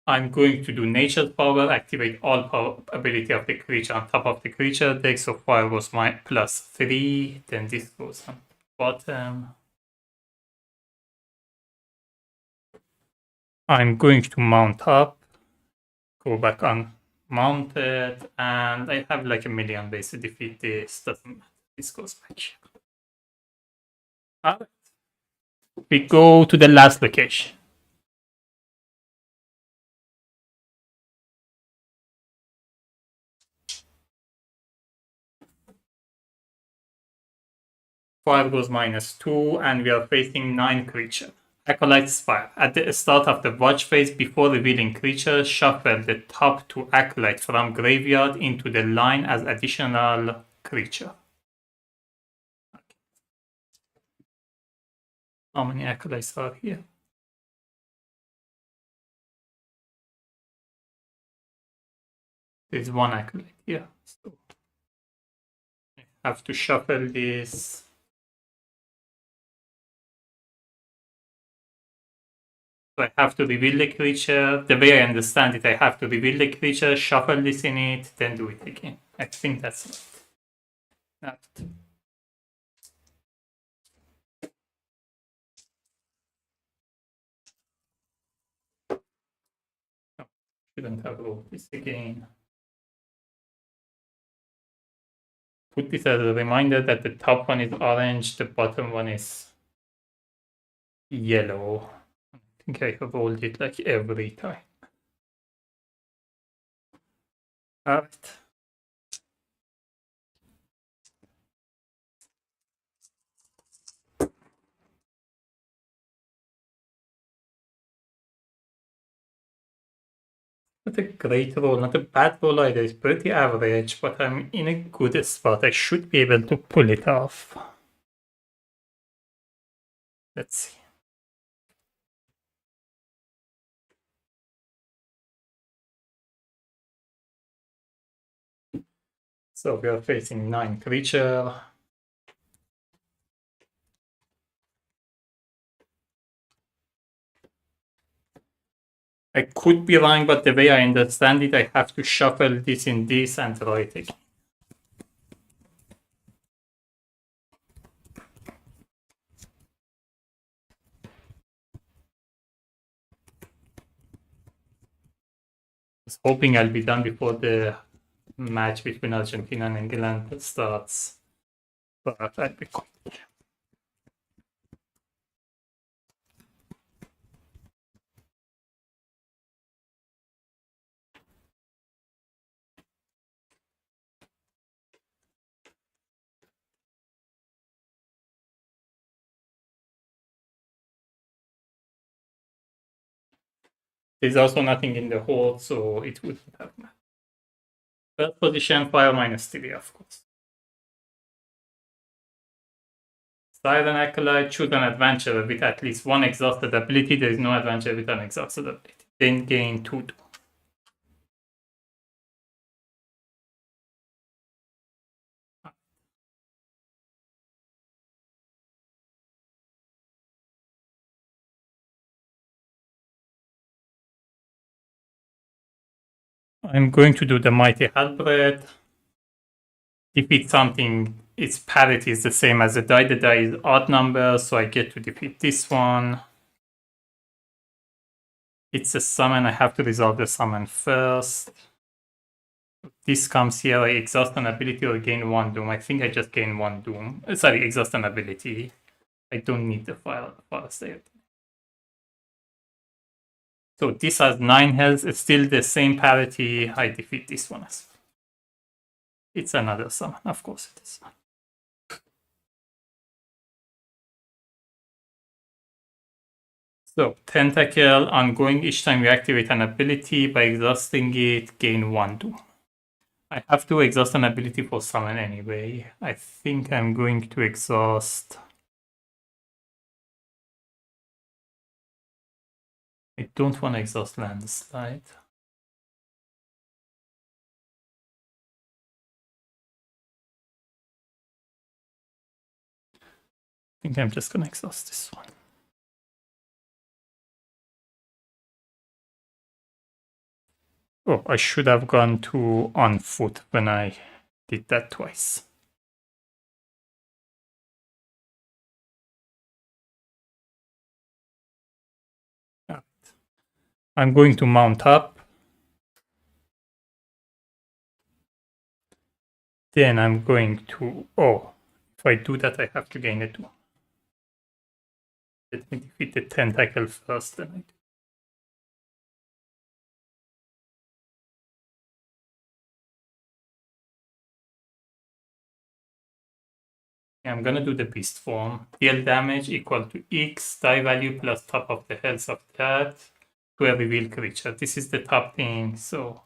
Speaker 1: I'm going to do Nature's Power, activate all power ability of the creature on top of the creature deck. So fire was my +3, then this goes on bottom. I'm going to mount up, go back on mounted, and I have like a million ways to defeat this. Doesn't matter. This goes back. Alright. We go to the last location. Fire goes -2, and we are facing 9 creatures. Acolyte Spire. At the start of the watch phase, before revealing creature, shuffle the top 2 Acolyte from graveyard into the line as additional creature. Okay. How many Acolytes are here? There's 1 Acolyte here. So I have to shuffle this. So I have to reveal the creature. The way I understand it, I have to reveal the creature, shuffle this in it, then do it again. I think that's it. Not. No, shouldn't have rolled this again. Put this as a reminder that the top one is orange, the bottom one is yellow. I think I have rolled it like every time. Alright. Not a great roll, not a bad roll either. It's pretty average, but I'm in a good spot. I should be able to pull it off. Let's see. So we are facing 9 creature. I could be wrong, but the way I understand it, I have to shuffle this in this and draw it again. I was hoping I'll be done before the match between Argentina and England starts, but I'll be quick. There's also nothing in the hole, so it wouldn't have mattered. First position, fire -3, of course. Siren Acolyte, choose an adventure with at least 1 exhausted ability. There is no adventure with an exhausted ability. Then gain 2. I'm going to do the Mighty Halberd. Defeat something, its parity is the same as the die. The die is odd number, so I get to defeat this one. It's a summon, I have to resolve the summon first. This comes here, I exhaust an ability or gain 1 doom. I think I just gain 1 doom. Sorry, exhaust an ability. I don't need the file state. So this has 9 health. It's still the same parity. I defeat this one as well. It's another summon, of course it is. So Tentacle, ongoing each time you activate an ability. By exhausting it, gain 1 doom. I have to exhaust an ability for summon anyway. I think I'm going to exhaust... I don't want to exhaust Landslide. I think I'm just going to exhaust this one. Oh, I should have gone to on foot when I did that twice. I'm going to mount up. Then I'm going to... Oh, if I do that, I have to gain a 2. Let me defeat the Tentacle first, then I do. I'm gonna do the beast form. Deal damage equal to X, die value plus top of the health of that to a revealed creature. This is the top thing, so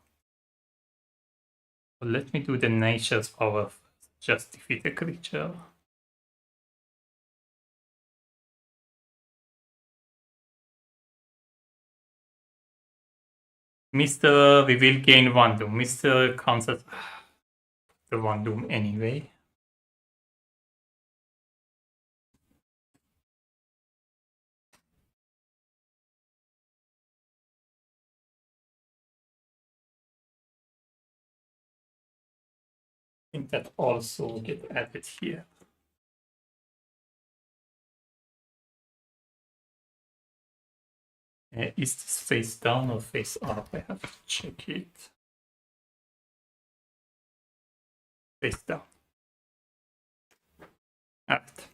Speaker 1: let me do the nature's power first. Just defeat a creature. Mr. Reveal gain 1 doom. Mr. counts as the 1 doom anyway. I think that also get added here. Is this face down or face up? I have to check it. Face down. Alright.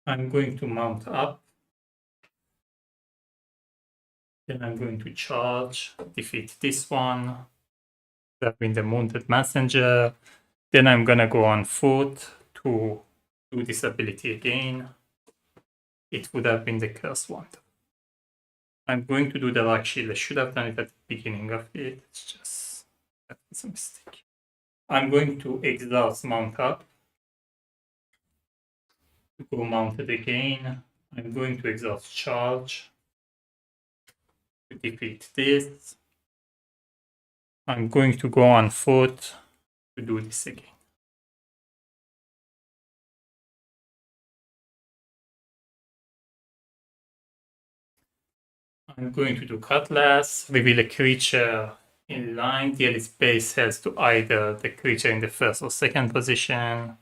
Speaker 1: I'm going to mount up. Then I'm going to charge, defeat this one. That been the Wounded Messenger. Then I'm gonna go on foot to do this ability again. It would have been the Cursed one. I'm going to do the Rock Shield. I should have done it at the beginning of it. It's just that was a mistake. I'm going to exhaust mount up. To go mounted again. I'm going to exhaust charge to defeat this. I'm going to go on foot to do this again. I'm going to do Cutlass, reveal a creature in line, deal its base health to either the creature in the first or second position.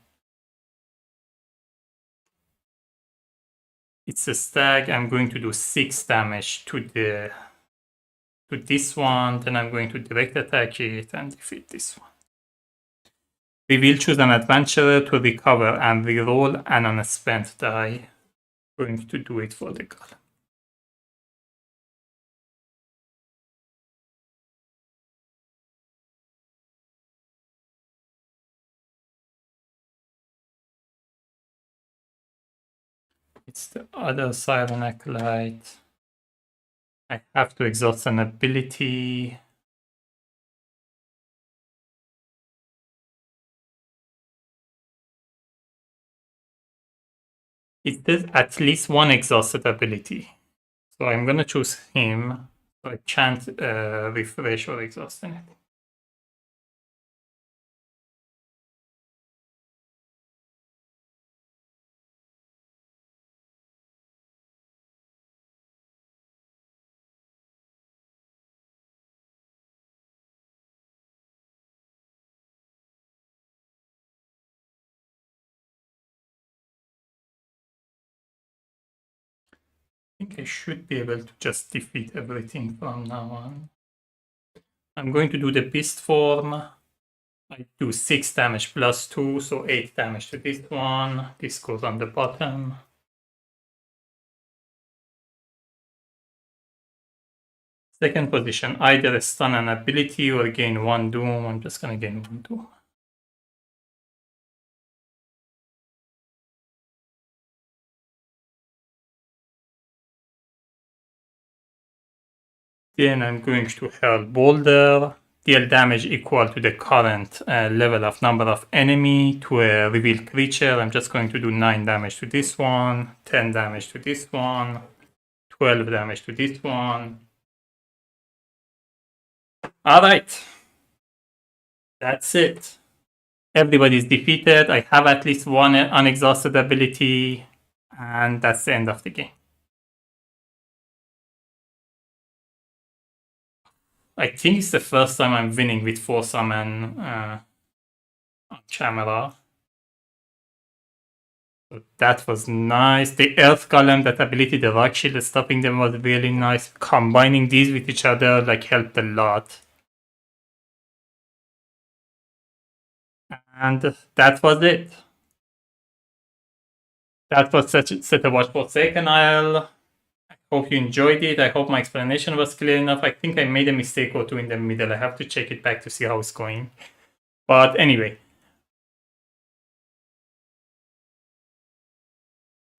Speaker 1: It's a stag. I'm going to do 6 damage to this one. Then I'm going to direct attack it and defeat this one. We will choose an adventurer to recover and reroll an unspent die. Going to do it for the Golem. It's the other Siren Acolyte. I have to exhaust an ability. It does at least one exhausted ability. So I'm going to choose him. So I can't refresh or exhaust anything. think I should be able to just defeat everything from now on. I'm going to do the beast form. I do 6 damage plus 2, so 8 damage to this one. This goes on the bottom. Second position, either stun an ability or gain 1 doom. I'm just gonna gain 1 doom. Then I'm going to hurl boulder, deal damage equal to the current level of number of enemy to a revealed creature. I'm just going to do 9 damage to this one, 10 damage to this one, 12 damage to this one. Alright. That's it. Everybody's defeated. I have at least one unexhausted ability, and that's the end of the game. I think it's the first time I'm winning with 4 summon on camera. So that was nice. The Earth Golem, that ability, the Rock Shield stopping them was really nice. Combining these with each other like helped a lot. And that was it. That was Set a Watch for Second Isle. I hope you enjoyed it. I hope my explanation was clear enough. I think I made a mistake or two in the middle. I have to check it back to see how it's going. But anyway,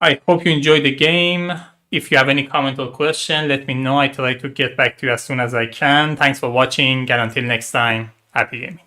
Speaker 1: I hope you enjoyed the game. If you have any comment or question, let me know. I try to get back to you as soon as I can. Thanks for watching, and until next time, happy gaming.